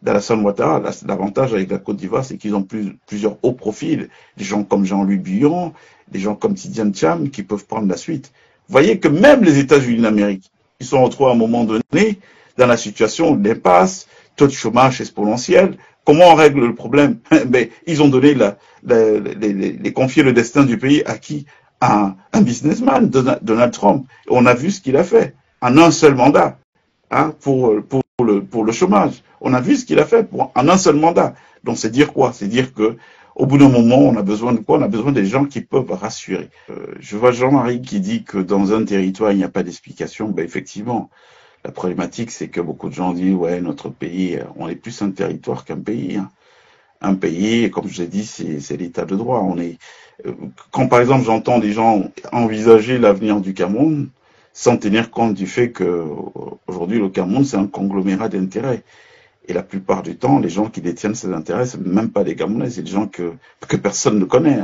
d'Alassane Ouattara. L'avantage avec la Côte d'Ivoire, c'est qu'ils ont plusieurs hauts profils, des gens comme Jean-Louis Billon, des gens comme Tidiane Thiam qui peuvent prendre la suite. Vous voyez que même les États-Unis d'Amérique, ils sont retrouvés à un moment donné dans la situation d'impasse, taux de chômage exponentiel. Comment on règle le problème? Ben, ils ont donné les confier le destin du pays à qui? À un businessman, Donald Trump. Et on a vu ce qu'il a fait en un seul mandat, pour le chômage. On a vu ce qu'il a fait en un seul mandat. Donc c'est dire quoi? C'est dire que au bout d'un moment, on a besoin de quoi? On a besoin des gens qui peuvent rassurer. Je vois Jean-Marie qui dit que dans un territoire, il n'y a pas d'explication. Ben effectivement, la problématique, c'est que beaucoup de gens disent, ouais, notre pays, on est plus un territoire qu'un pays. Un pays, comme je l'ai dit, c'est l'état de droit. Quand par exemple j'entends des gens envisager l'avenir du Cameroun, sans tenir compte du fait que aujourd'hui le Cameroun, c'est un conglomérat d'intérêts. Et la plupart du temps, les gens qui détiennent ces intérêts, c'est même pas des Camerounais, c'est des gens que personne ne connaît.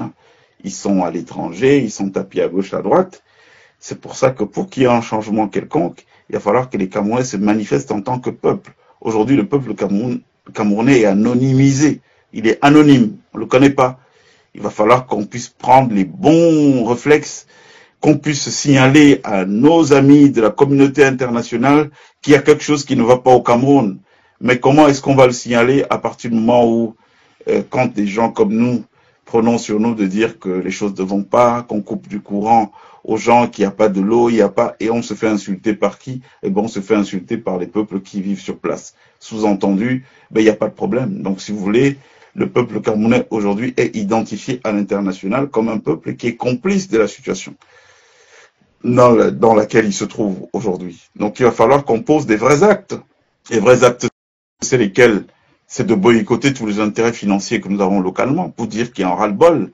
Ils sont à l'étranger, ils sont tapis à gauche, à droite. C'est pour ça que pour qu'il y ait un changement quelconque, il va falloir que les Camerounais se manifestent en tant que peuple. Aujourd'hui, le peuple camerounais est anonymisé. Il est anonyme, on ne le connaît pas. Il va falloir qu'on puisse prendre les bons réflexes, qu'on puisse signaler à nos amis de la communauté internationale qu'il y a quelque chose qui ne va pas au Cameroun. Mais comment est-ce qu'on va le signaler à partir du moment où, quand des gens comme nous prenons sur nous de dire que les choses ne vont pas, qu'on coupe du courant aux gens, qu'il n'y a pas de l'eau, il n'y a pas, et on se fait insulter par qui? Eh ben, on se fait insulter par les peuples qui vivent sur place. Sous-entendu, ben, il n'y a pas de problème. Donc, si vous voulez, le peuple camerounais aujourd'hui est identifié à l'international comme un peuple qui est complice de la situation dans laquelle il se trouve aujourd'hui. Donc, il va falloir qu'on pose des vrais actes. Les vrais actes, c'est lesquels? C'est de boycotter tous les intérêts financiers que nous avons localement pour dire qu'il y a un ras-le-bol.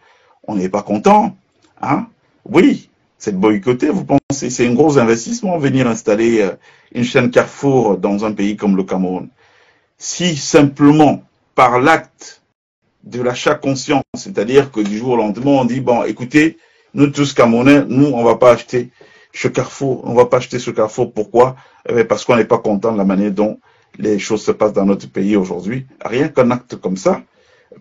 On n'est pas content. Hein? Oui, c'est de boycotter, vous pensez? C'est un gros investissement venir installer une chaîne Carrefour dans un pays comme le Cameroun. Si simplement, par l'acte de l'achat conscient, c'est-à-dire que du jour au lendemain, on dit, bon, écoutez, nous tous Camerounais, nous, on va pas acheter ce Carrefour. On va pas acheter ce Carrefour. Pourquoi? Parce qu'on n'est pas content de la manière dont les choses se passent dans notre pays aujourd'hui. Rien qu'un acte comme ça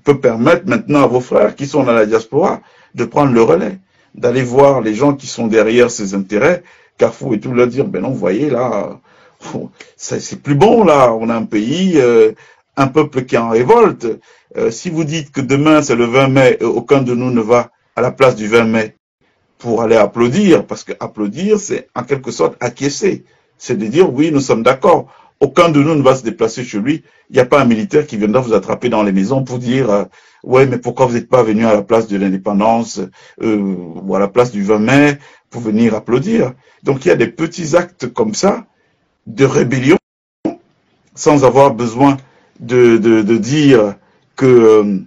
peut permettre maintenant à vos frères qui sont dans la diaspora de prendre le relais, d'aller voir les gens qui sont derrière ces intérêts, Carrefour et tout, leur dire, ben non, vous voyez, là, c'est plus bon, là, on a un pays, un peuple qui est en révolte. Si vous dites que demain, c'est le 20 mai, aucun de nous ne va à la place du 20 mai pour aller applaudir, parce que applaudir, c'est en quelque sorte acquiescer. C'est de dire, oui, nous sommes d'accord. Aucun de nous ne va se déplacer chez lui. Il n'y a pas un militaire qui viendra vous attraper dans les maisons pour dire ouais, mais pourquoi vous n'êtes pas venu à la place de l'indépendance ou à la place du 20 mai pour venir applaudir. Donc il y a des petits actes comme ça de rébellion sans avoir besoin de dire que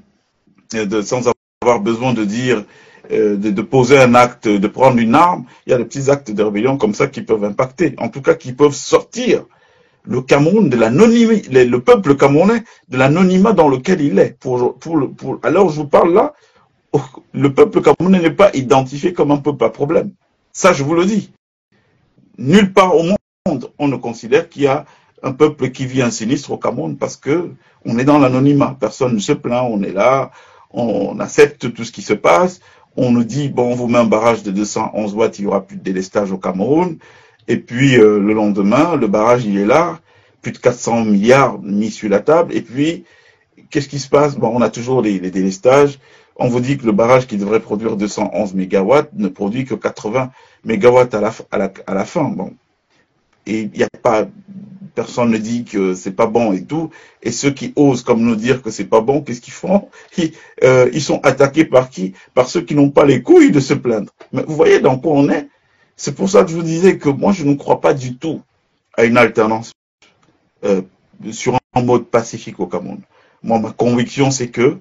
sans avoir besoin de dire de poser un acte, de prendre une arme. Il y a des petits actes de rébellion comme ça qui peuvent impacter, en tout cas qui peuvent sortir le Cameroun de l'anonymat, le peuple camerounais de l'anonymat dans lequel il est. Alors je vous parle là, le peuple camerounais n'est pas identifié comme un peuple à problème. Ça, je vous le dis. Nulle part au monde, on ne considère qu'il y a un peuple qui vit un sinistre au Cameroun parce que on est dans l'anonymat. Personne ne se plaint, on est là, on accepte tout ce qui se passe. On nous dit, bon, on vous met un barrage de 211 watts, il n'y aura plus de délestage au Cameroun. Et puis, le lendemain, le barrage, il est là, plus de 400 milliards mis sur la table. Et puis, qu'est-ce qui se passe? Bon, on a toujours les délestages. On vous dit que le barrage qui devrait produire 211 mégawatts ne produit que 80 mégawatts à la fin. Bon. Et il n'y a pas, personne ne dit que c'est pas bon et tout. Et ceux qui osent comme nous dire que c'est pas bon, qu'est-ce qu'ils font? Ils sont attaqués par qui? Par ceux qui n'ont pas les couilles de se plaindre. Mais vous voyez dans quoi on est? C'est pour ça que je vous disais que moi, je ne crois pas du tout à une alternance sur un mode pacifique au Cameroun. Moi, ma conviction, c'est que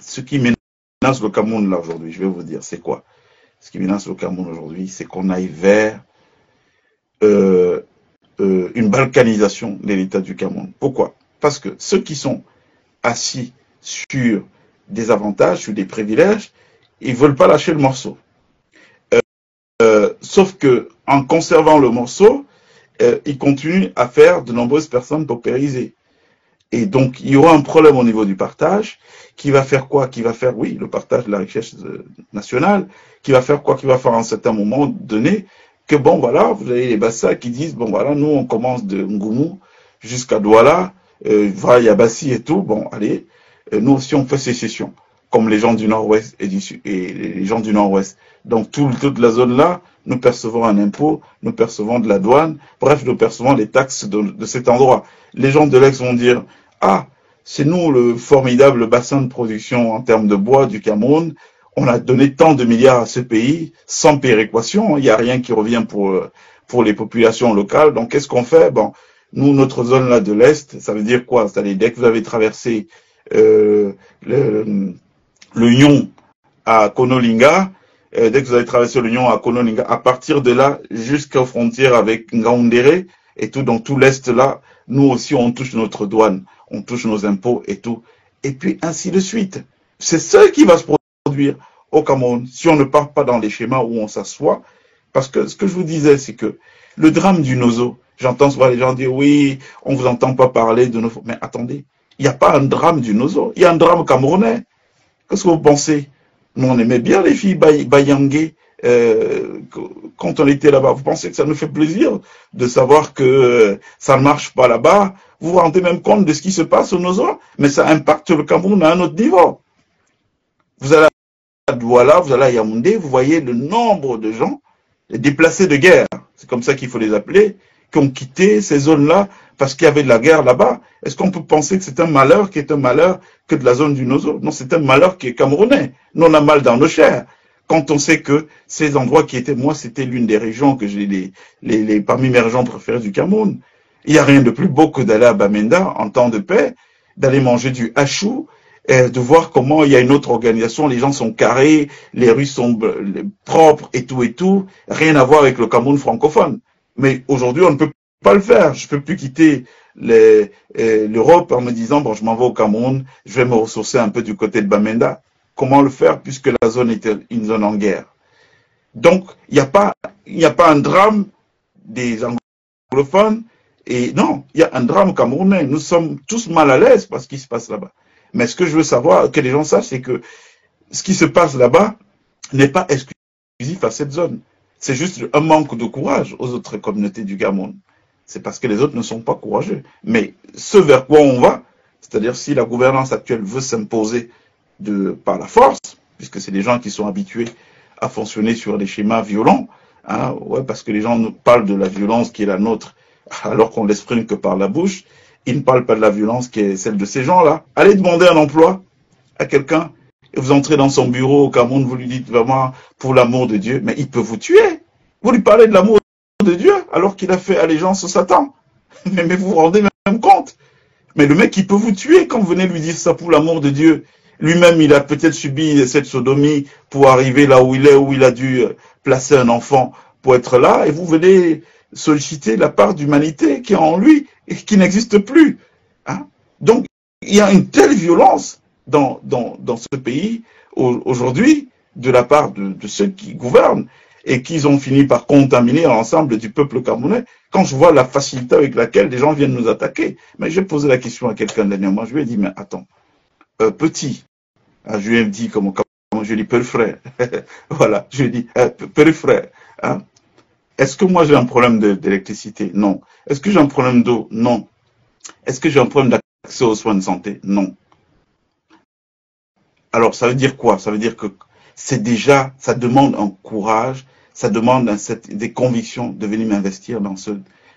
ce qui menace le Cameroun là aujourd'hui, je vais vous dire, c'est quoi? Ce qui menace le Cameroun aujourd'hui, c'est qu'on aille vers une balkanisation de l'État du Cameroun. Pourquoi? Parce que ceux qui sont assis sur des avantages, sur des privilèges, ils veulent pas lâcher le morceau. Sauf que en conservant le morceau, ils continuent à faire de nombreuses personnes paupérisées. Et donc, il y aura un problème au niveau du partage, qui va faire quoi? Qui va faire, oui, le partage de la richesse nationale, qui va faire quoi? Qui va faire à un certain moment donné que, bon, voilà, vous avez les Bassa qui disent, bon, voilà, nous, on commence de Ngoumou jusqu'à Douala, Yabassi et tout, bon, allez, nous aussi, on fait sécession, comme les gens du Nord-Ouest et les gens du Nord-Ouest. Donc, toute la zone-là, nous percevons un impôt, nous percevons de la douane, bref, nous percevons les taxes de cet endroit. Les gens de l'Est vont dire, ah, c'est nous le formidable bassin de production en termes de bois du Cameroun, on a donné tant de milliards à ce pays, sans péréquation, il n'y a rien qui revient pour les populations locales, donc qu'est-ce qu'on fait? Bon, nous, notre zone là de l'Est, ça veut dire quoi? C'est-à-dire, dès que vous avez traversé l'Union à Konolinga, dès que vous avez traversé l'Union à Konolinga, à partir de là, jusqu'aux frontières avec Ngaoundéré et tout, donc tout l'Est là, nous aussi on touche notre douane, on touche nos impôts et tout. Et puis ainsi de suite. C'est ce qui va se produire au Cameroun si on ne part pas dans les schémas où on s'assoit. Parce que ce que je vous disais, c'est que le drame du Nozo, j'entends souvent les gens dire oui, on vous entend pas parler de nos... Mais attendez, il n'y a pas un drame du Nozo, il y a un drame camerounais. Qu'est-ce que vous pensez? Nous, on aimait bien les filles Bayangé quand on était là-bas. Vous pensez que ça nous fait plaisir de savoir que ça ne marche pas là-bas? Vous vous rendez même compte de ce qui se passe au Nozo? Mais ça impacte le Cameroun à un autre niveau. Vous allez à Douala, vous allez à Yaoundé, vous voyez le nombre de gens, les déplacés de guerre, c'est comme ça qu'il faut les appeler, qui ont quitté ces zones-là parce qu'il y avait de la guerre là-bas. Est-ce qu'on peut penser que c'est un malheur qui est un malheur que de la zone du Nozo? Non, c'est un malheur qui est camerounais. Nous, on a mal dans nos chairs. Quand on sait que ces endroits qui étaient, moi, c'était l'une des régions que j'ai parmi mes régions préférées du Cameroun. Il n'y a rien de plus beau que d'aller à Bamenda en temps de paix, d'aller manger du hachou, et de voir comment il y a une autre organisation, les gens sont carrés, les rues sont propres et tout, rien à voir avec le Cameroun francophone. Mais aujourd'hui, on ne peut pas le faire. Je ne peux plus quitter l'Europe en me disant, bon, je m'en vais au Cameroun, je vais me ressourcer un peu du côté de Bamenda. Comment le faire puisque la zone est une zone en guerre? Donc, il n'y a pas un drame des anglophones, et non, il y a un drame camerounais. Nous sommes tous mal à l'aise par ce qui se passe là-bas. Mais ce que je veux savoir, que les gens sachent, c'est que ce qui se passe là-bas n'est pas exclusif à cette zone. C'est juste un manque de courage aux autres communautés du Cameroun. C'est parce que les autres ne sont pas courageux. Mais ce vers quoi on va, c'est-à-dire si la gouvernance actuelle veut s'imposer par la force, puisque c'est des gens qui sont habitués à fonctionner sur des schémas violents, hein, ouais, parce que les gens nous parlent de la violence qui est la nôtre, alors qu'on l'exprime que par la bouche. Ils ne parlent pas de la violence qui est celle de ces gens-là. Allez demander un emploi à quelqu'un, et vous entrez dans son bureau au Cameroun, vous lui dites vraiment, pour l'amour de Dieu, mais il peut vous tuer. Vous lui parlez de l'amour de Dieu, alors qu'il a fait allégeance au Satan. Mais vous vous rendez même compte. Mais le mec, il peut vous tuer quand vous venez lui dire ça pour l'amour de Dieu. Lui-même, il a peut-être subi cette sodomie pour arriver là où il est, où il a dû placer un enfant pour être là, et vous venez solliciter la part d'humanité qui est en lui et qui n'existe plus. Hein? Donc, il y a une telle violence dans ce pays aujourd'hui de la part de ceux qui gouvernent et qu'ils ont fini par contaminer l'ensemble du peuple camerounais. Quand je vois la facilité avec laquelle les gens viennent nous attaquer, mais j'ai posé la question à quelqu'un dernièrement, je lui ai dit, mais attends, petit, je lui ai dit comment je lui ai dit, petit frère, voilà, je lui ai dit, petit frère, hein? Est-ce que moi j'ai un problème d'électricité? Non. Est-ce que j'ai un problème d'eau? Non. Est-ce que j'ai un problème d'accès aux soins de santé? Non. Alors ça veut dire quoi? Ça veut dire que c'est déjà, ça demande un courage, ça demande des convictions de venir m'investir dans ce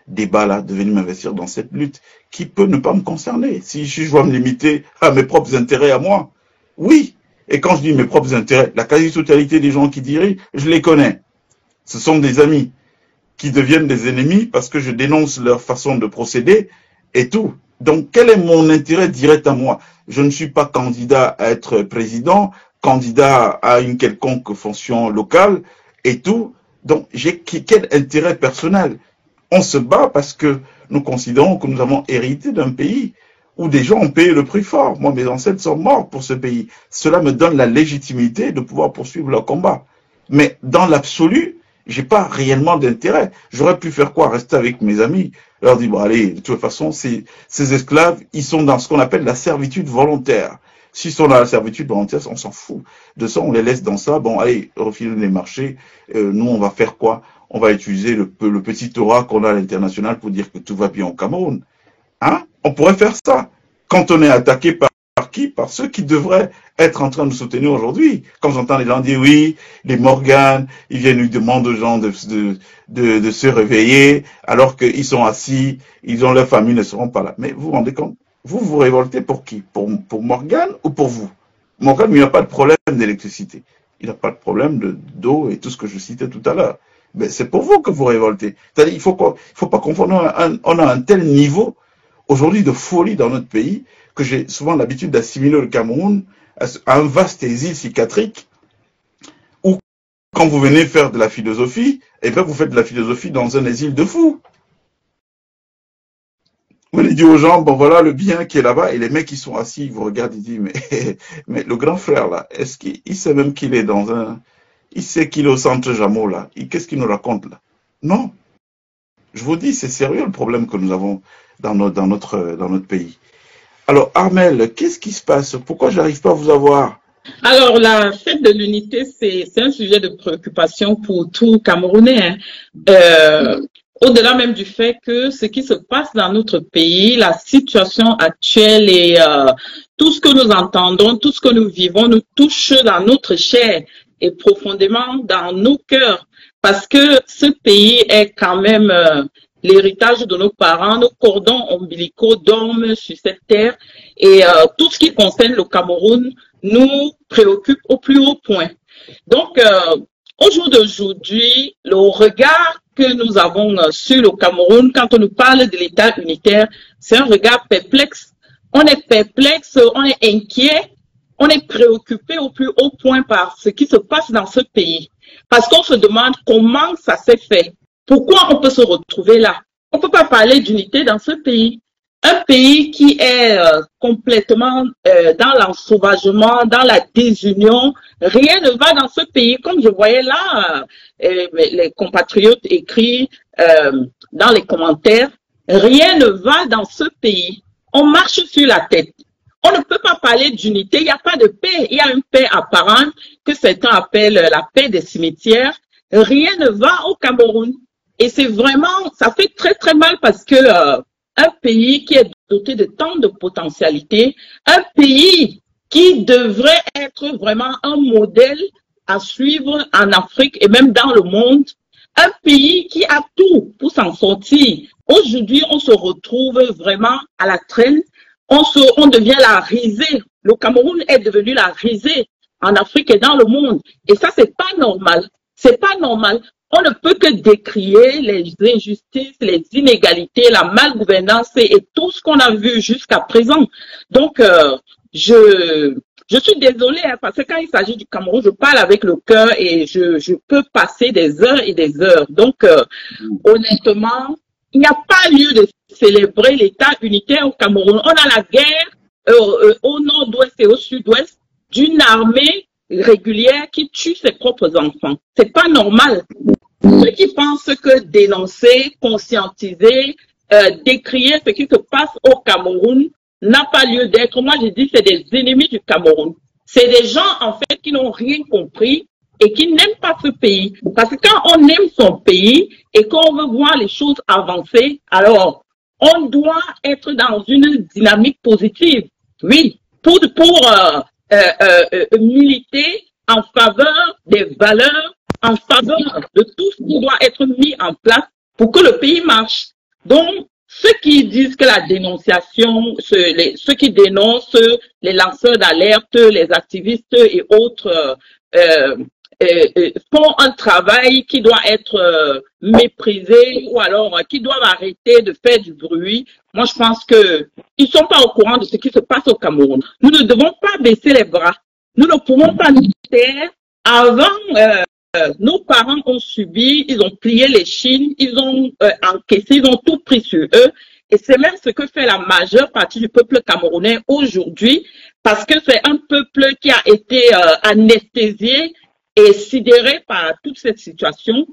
débat-là, de venir m'investir dans cette lutte qui peut ne pas me concerner. Si je dois me limiter à mes propres intérêts à moi, oui. Et quand je dis mes propres intérêts, la quasi-totalité des gens qui dirigent, je les connais. Ce sont des amis qui deviennent des ennemis parce que je dénonce leur façon de procéder et tout. Donc, quel est mon intérêt direct à moi? Je ne suis pas candidat à être président, candidat à une quelconque fonction locale et tout. Donc, j'ai quel intérêt personnel? On se bat parce que nous considérons que nous avons hérité d'un pays où des gens ont payé le prix fort. Moi, mes ancêtres sont morts pour ce pays. Cela me donne la légitimité de pouvoir poursuivre leur combat. Mais dans l'absolu, j'ai pas réellement d'intérêt. J'aurais pu faire quoi? Rester avec mes amis, leur dire, bon allez, de toute façon, ces esclaves, ils sont dans ce qu'on appelle la servitude volontaire. S'ils sont dans la servitude volontaire, on s'en fout. De ça, on les laisse dans ça. Bon, allez, refilez les marchés. Nous, on va faire quoi? On va utiliser le petit Torah qu'on a à l'international pour dire que tout va bien au Cameroun. Hein? On pourrait faire ça. Quand on est attaqué par qui? Par ceux qui devraient être en train de soutenir aujourd'hui. Quand j'entends les gens dire oui, les Morgan, ils viennent lui demander aux gens de se réveiller alors qu'ils sont assis, ils ont leur famille, ne seront pas là. Mais vous vous rendez compte? Vous vous révoltez pour qui? Pour Morgan ou pour vous? Morgan, il n'a pas de problème d'électricité. Il n'a pas de problème d'eau et tout ce que je citais tout à l'heure. Mais c'est pour vous que vous révoltez. C'est-à-dire, il faut pas confondre. On a un tel niveau aujourd'hui de folie dans notre pays que j'ai souvent l'habitude d'assimiler le Cameroun à un vaste exil psychiatrique où, quand vous venez faire de la philosophie, eh bien, vous faites de la philosophie dans un exil de fous. Vous venez dire aux gens, bon voilà le bien qui est là-bas, et les mecs qui sont assis, ils vous regardent, ils disent, mais le grand frère là, est-ce qu'il sait même qu'il est il sait qu'il est au centre Jameau là, qu'est-ce qu'il nous raconte là? Non. Je vous dis, c'est sérieux le problème que nous avons dans notre pays. Alors, Armel, qu'est-ce qui se passe? Pourquoi j'arrive pas à vous avoir? Alors, la fête de l'unité, c'est un sujet de préoccupation pour tout Camerounais, hein. Au-delà même du fait que ce qui se passe dans notre pays, la situation actuelle et tout ce que nous entendons, tout ce que nous vivons, nous touche dans notre chair et profondément dans nos cœurs, parce que ce pays est quand même l'héritage de nos parents, nos cordons ombilicaux dorment sur cette terre et tout ce qui concerne le Cameroun nous préoccupe au plus haut point. Donc, au jour d'aujourd'hui, le regard que nous avons sur le Cameroun, quand on nous parle de l'État unitaire, c'est un regard perplexe. On est perplexe, on est inquiet, on est préoccupé au plus haut point par ce qui se passe dans ce pays. Parce qu'on se demande comment ça s'est fait. Pourquoi on peut se retrouver là? On ne peut pas parler d'unité dans ce pays. Un pays qui est complètement dans l'ensauvagement, dans la désunion. Rien ne va dans ce pays. Comme je voyais là, les compatriotes écrits dans les commentaires, rien ne va dans ce pays. On marche sur la tête. On ne peut pas parler d'unité. Il n'y a pas de paix. Il y a une paix apparente que certains appellent la paix des cimetières. Rien ne va au Cameroun. Et c'est vraiment, ça fait très très mal parce que un pays qui est doté de tant de potentialités, un pays qui devrait être vraiment un modèle à suivre en Afrique et même dans le monde, un pays qui a tout pour s'en sortir. Aujourd'hui, on se retrouve vraiment à la traîne, on devient la risée. Le Cameroun est devenu la risée en Afrique et dans le monde. Et ça, c'est pas normal. C'est pas normal. On ne peut que décrier les injustices, les inégalités, la malgouvernance et tout ce qu'on a vu jusqu'à présent. Donc, je suis désolée hein, parce que quand il s'agit du Cameroun, je parle avec le cœur et je peux passer des heures et des heures. Donc, honnêtement, il n'y a pas lieu de célébrer l'État unitaire au Cameroun. On a la guerre au nord-ouest et au sud-ouest d'une armée régulière qui tue ses propres enfants. C'est pas normal. Ceux qui pensent que dénoncer, conscientiser, décrier ce qui se passe au Cameroun n'a pas lieu d'être. Moi, je dis c'est des ennemis du Cameroun. C'est des gens, en fait, qui n'ont rien compris et qui n'aiment pas ce pays. Parce que quand on aime son pays et qu'on veut voir les choses avancer, alors, on doit être dans une dynamique positive. Oui, pour militer en faveur des valeurs, en faveur de tout ce qui doit être mis en place pour que le pays marche. Donc, ceux qui disent que la dénonciation, ceux qui dénoncent, les lanceurs d'alerte, les activistes et autres, font un travail qui doit être méprisé ou alors qui doivent arrêter de faire du bruit. Moi, je pense que ils sont pas au courant de ce qui se passe au Cameroun. Nous ne devons pas baisser les bras. Nous ne pouvons pas nous taire. Avant, nos parents ont subi, ils ont plié les chines, ils ont encaissé, ils ont tout pris sur eux. Et c'est même ce que fait la majeure partie du peuple camerounais aujourd'hui, parce que c'est un peuple qui a été anesthésié et sidéré par toute cette situation.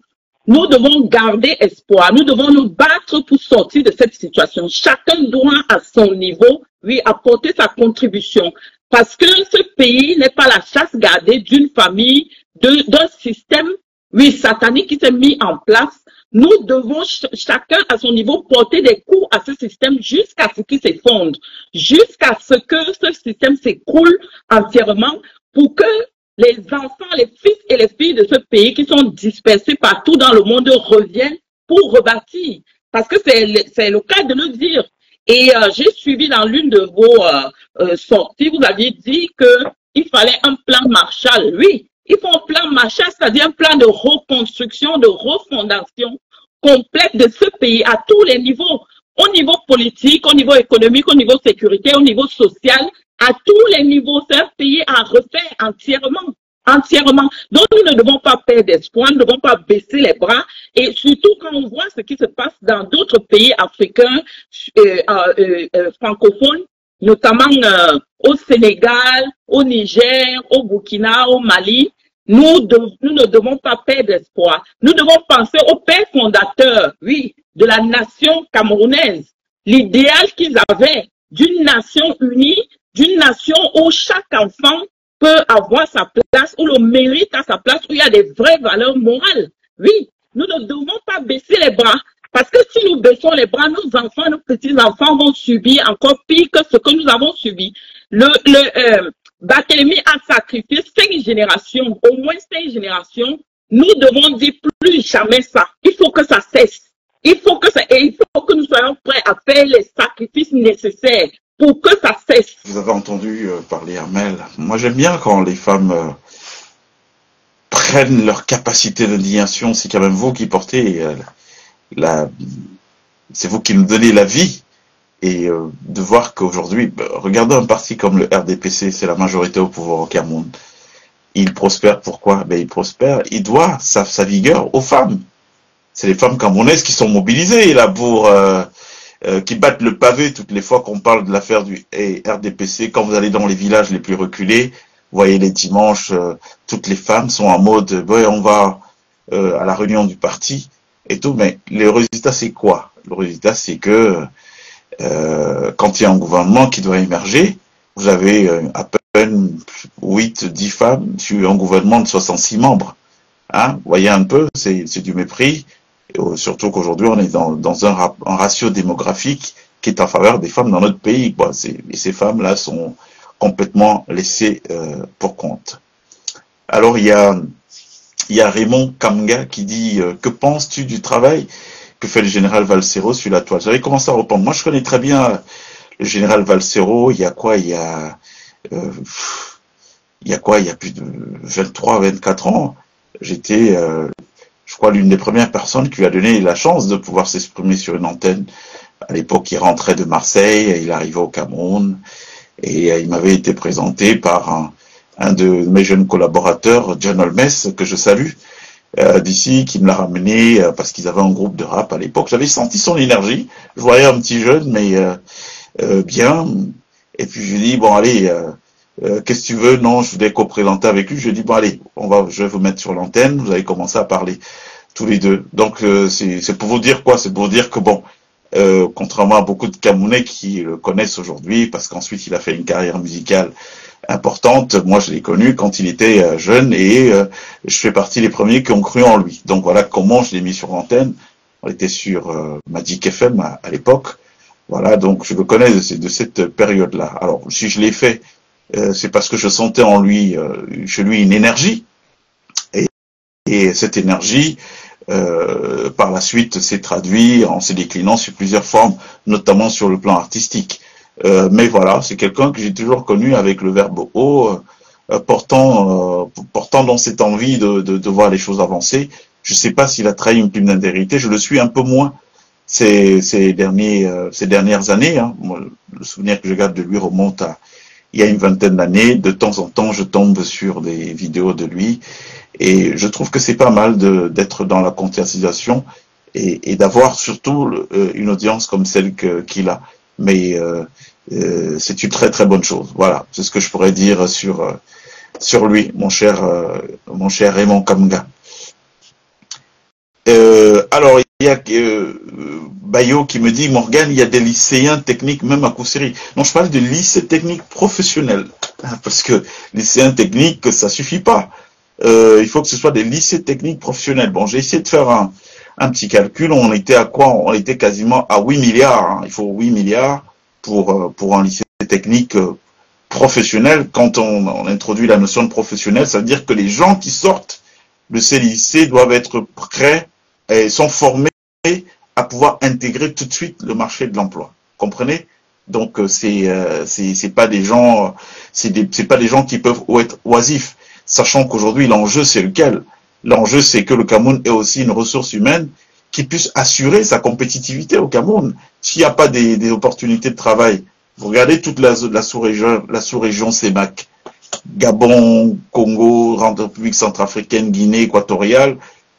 Nous devons garder espoir, nous devons nous battre pour sortir de cette situation. Chacun doit à son niveau, oui, apporter sa contribution. Parce que ce pays n'est pas la chasse gardée d'une famille, d'un système, oui, satanique qui s'est mis en place. Nous devons chacun à son niveau porter des coups à ce système jusqu'à ce qu'il s'effondre, jusqu'à ce que ce système s'écroule entièrement pour que les enfants, les fils et les filles de ce pays qui sont dispersés partout dans le monde reviennent pour rebâtir. Parce que c'est le cas de le dire. Et j'ai suivi dans l'une de vos sorties, vous aviez dit qu'il fallait un plan Marshall. Oui, il faut un plan Marshall, c'est-à-dire un plan de reconstruction, de refondation complète de ce pays à tous les niveaux. Au niveau politique, au niveau économique, au niveau sécurité, au niveau social, à tous les niveaux. C'est un pays à refaire entièrement. Entièrement. Donc, nous ne devons pas perdre d'espoir, nous ne devons pas baisser les bras. Et surtout, quand on voit ce qui se passe dans d'autres pays africains, francophones, notamment au Sénégal, au Niger, au Burkina, au Mali, nous ne devons pas perdre d'espoir. Nous devons penser au père fondateur, oui, de la nation camerounaise. L'idéal qu'ils avaient d'une nation unie, d'une nation où chaque enfant peut avoir sa place, où le mérite a sa place, où il y a des vraies valeurs morales. Oui, nous ne devons pas baisser les bras. Parce que si nous baissons les bras, nos enfants, nos petits-enfants vont subir encore pire que ce que nous avons subi. Barthélemy a sacrifié 5 générations, au moins 5 générations. Nous devons dire plus jamais ça. Il faut que ça cesse. Il faut que nous soyons prêts à faire les sacrifices nécessaires pour que ça cesse. Vous avez entendu parler Amel. Moi, j'aime bien quand les femmes prennent leur capacité d'indignation. C'est quand même vous qui portez c'est vous qui nous donnez la vie. Et de voir qu'aujourd'hui, regardez un parti comme le RDPC, c'est la majorité au pouvoir au Cameroun. Il prospère, pourquoi? Il prospère, il doit sa vigueur aux femmes. C'est les femmes camerounaises qui sont mobilisées là pour qui battent le pavé toutes les fois qu'on parle de l'affaire du RDPC. Quand vous allez dans les villages les plus reculés, vous voyez les dimanches, toutes les femmes sont en mode on va à la réunion du parti et tout. Mais le résultat c'est quoi? Le résultat c'est que quand il y a un gouvernement qui doit émerger, vous avez à peine 8-10 femmes sur un gouvernement de 66 membres. Hein, vous voyez un peu, c'est du mépris. Et surtout qu'aujourd'hui, on est dans un ratio démographique qui est en faveur des femmes dans notre pays. Et ces femmes-là sont complètement laissées pour compte. Alors, il y a Raymond Kamga qui dit que penses-tu du travail que fait le général Valsero sur la toile? J'avais commencé à répondre. Moi, je connais très bien le général Valsero. Il y a plus de 23-24 ans. J'étais, je crois, l'une des premières personnes qui lui a donné la chance de pouvoir s'exprimer sur une antenne. À l'époque, il rentrait de Marseille, il arrivait au Cameroun, et il m'avait été présenté par un de mes jeunes collaborateurs, John Holmes, que je salue, d'ici, qui me l'a ramené parce qu'ils avaient un groupe de rap à l'époque. J'avais senti son énergie. Je voyais un petit jeune, mais bien. Et puis je lui dis, bon, allez, qu'est-ce que tu veux? Non, je voulais co-présenter avec lui. Je lui ai dit, bon, allez, je vais vous mettre sur l'antenne. Vous allez commencer à parler tous les deux. Donc, c'est pour vous dire quoi? C'est pour vous dire que, bon, contrairement à beaucoup de Camerounais qui le connaissent aujourd'hui, parce qu'ensuite il a fait une carrière musicale importante, moi je l'ai connu quand il était jeune et je fais partie des premiers qui ont cru en lui. Donc voilà comment je l'ai mis sur l'antenne. On était sur Magic FM à l'époque. Voilà, donc je le connais de cette période-là. Alors si je l'ai fait, c'est parce que je sentais en lui, chez lui, une énergie. Et cette énergie, par la suite, s'est traduite en se déclinant sur plusieurs formes, notamment sur le plan artistique. Mais voilà, c'est quelqu'un que j'ai toujours connu avec le verbe haut, portant dans cette envie de voir les choses avancer. Je ne sais pas s'il a trahi une plume d'intégrité, je le suis un peu moins ces dernières années. Hein. Moi, le souvenir que je garde de lui remonte à il y a une vingtaine d'années. De temps en temps, je tombe sur des vidéos de lui et je trouve que c'est pas mal d'être dans la conscientisation et d'avoir surtout une audience comme celle qu'il a. Mais c'est une très très bonne chose. Voilà, c'est ce que je pourrais dire sur lui, mon cher Raymond Kamga. Alors il y a Bayo qui me dit, Morgan, il y a des lycéens techniques même à Koussiri. Non, je parle de lycée technique professionnel, parce que lycéens techniques ça suffit pas. Il faut que ce soit des lycées techniques professionnels. Bon, j'ai essayé de faire un petit calcul. On était à quoi? On était quasiment à 8 milliards. Hein. Il faut 8 milliards pour un lycée technique professionnel. Quand on introduit la notion de professionnel, ça veut dire que les gens qui sortent de ces lycées doivent être prêts et sont formés à pouvoir intégrer tout de suite le marché de l'emploi. Comprenez? Donc c'est pas des gens, c'est pas des gens qui peuvent être oisifs. Sachant qu'aujourd'hui l'enjeu c'est lequel? L'enjeu c'est que le Cameroun ait aussi une ressource humaine qui puisse assurer sa compétitivité au Cameroun. S'il n'y a pas des opportunités de travail, vous regardez toute la sous-région CEMAC, Gabon, Congo, République centrafricaine, Guinée équatoriale,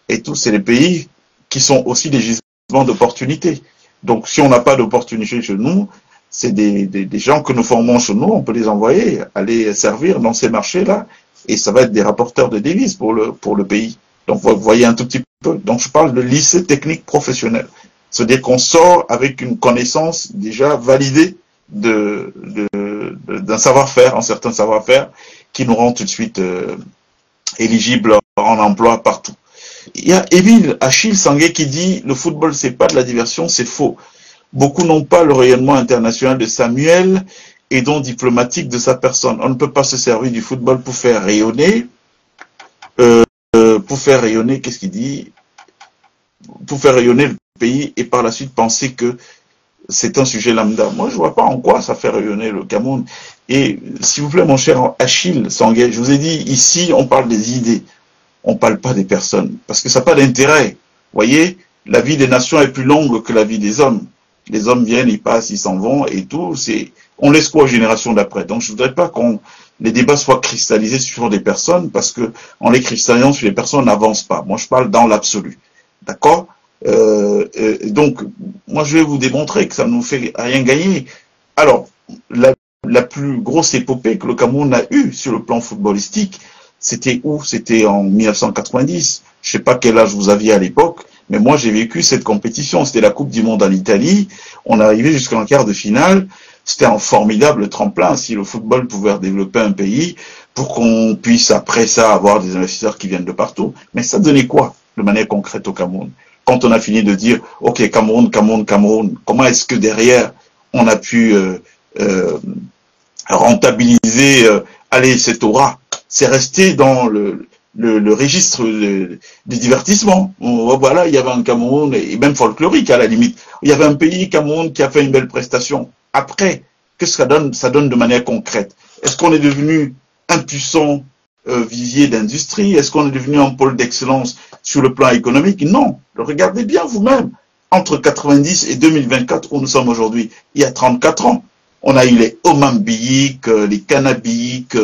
et tous c'est les pays qui sont aussi des gisements d'opportunités. Donc si on n'a pas d'opportunités chez nous, c'est des gens que nous formons chez nous, on peut les envoyer aller servir dans ces marchés-là, et ça va être des rapporteurs de devises pour le pays. Donc vous voyez un tout petit peu. Donc je parle de lycée technique professionnel. C'est-à-dire qu'on sort avec une connaissance déjà validée d'un savoir-faire, un certain savoir-faire, qui nous rend tout de suite éligibles en emploi partout. Il y a Émile Achille Sangué qui dit le football c'est pas de la diversion, c'est faux. Beaucoup n'ont pas le rayonnement international de Samuel et donc diplomatique de sa personne. On ne peut pas se servir du football pour faire rayonner. Qu'est-ce qu'il dit? Pour faire rayonner le pays et par la suite penser que c'est un sujet lambda. Moi, je vois pas en quoi ça fait rayonner le Cameroun. Et s'il vous plaît, mon cher Achille Sangué, je vous ai dit, ici, on parle des idées. On parle pas des personnes. Parce que ça n'a pas d'intérêt. Vous voyez, la vie des nations est plus longue que la vie des hommes. Les hommes viennent, ils passent, ils s'en vont et tout. On laisse quoi aux générations d'après? Donc, je voudrais pas les débats soient cristallisés sur des personnes parce que en les cristallisant sur les personnes, on n'avance pas. Moi, je parle dans l'absolu. D'accord? Donc, moi, je vais vous démontrer que ça ne nous fait rien gagner. Alors, la plus grosse épopée que le Cameroun a eue sur le plan footballistique, c'était où? C'était en 1990. Je sais pas quel âge vous aviez à l'époque, mais moi, j'ai vécu cette compétition. C'était la Coupe du Monde en Italie. On est arrivé jusqu'en quart de finale. C'était un formidable tremplin si le football pouvait développer un pays pour qu'on puisse après ça avoir des investisseurs qui viennent de partout. Mais ça donnait quoi de manière concrète au Cameroun? Quand on a fini de dire, ok, Cameroun, comment est-ce que derrière on a pu rentabiliser, cette aura? C'est resté dans le registre du divertissement. Voilà, il y avait un Cameroun, et même folklorique à la limite. Il y avait un pays, Cameroun, qui a fait une belle prestation. Après, qu'est-ce que ça donne? Ça donne de manière concrète. Est-ce qu'on est devenu un puissant visier d'industrie? Est-ce qu'on est devenu un pôle d'excellence sur le plan économique? Non. Regardez bien vous-même. Entre 90 et 2024, où nous sommes aujourd'hui, il y a 34 ans, on a eu les Oman Biyik, les Kanabik,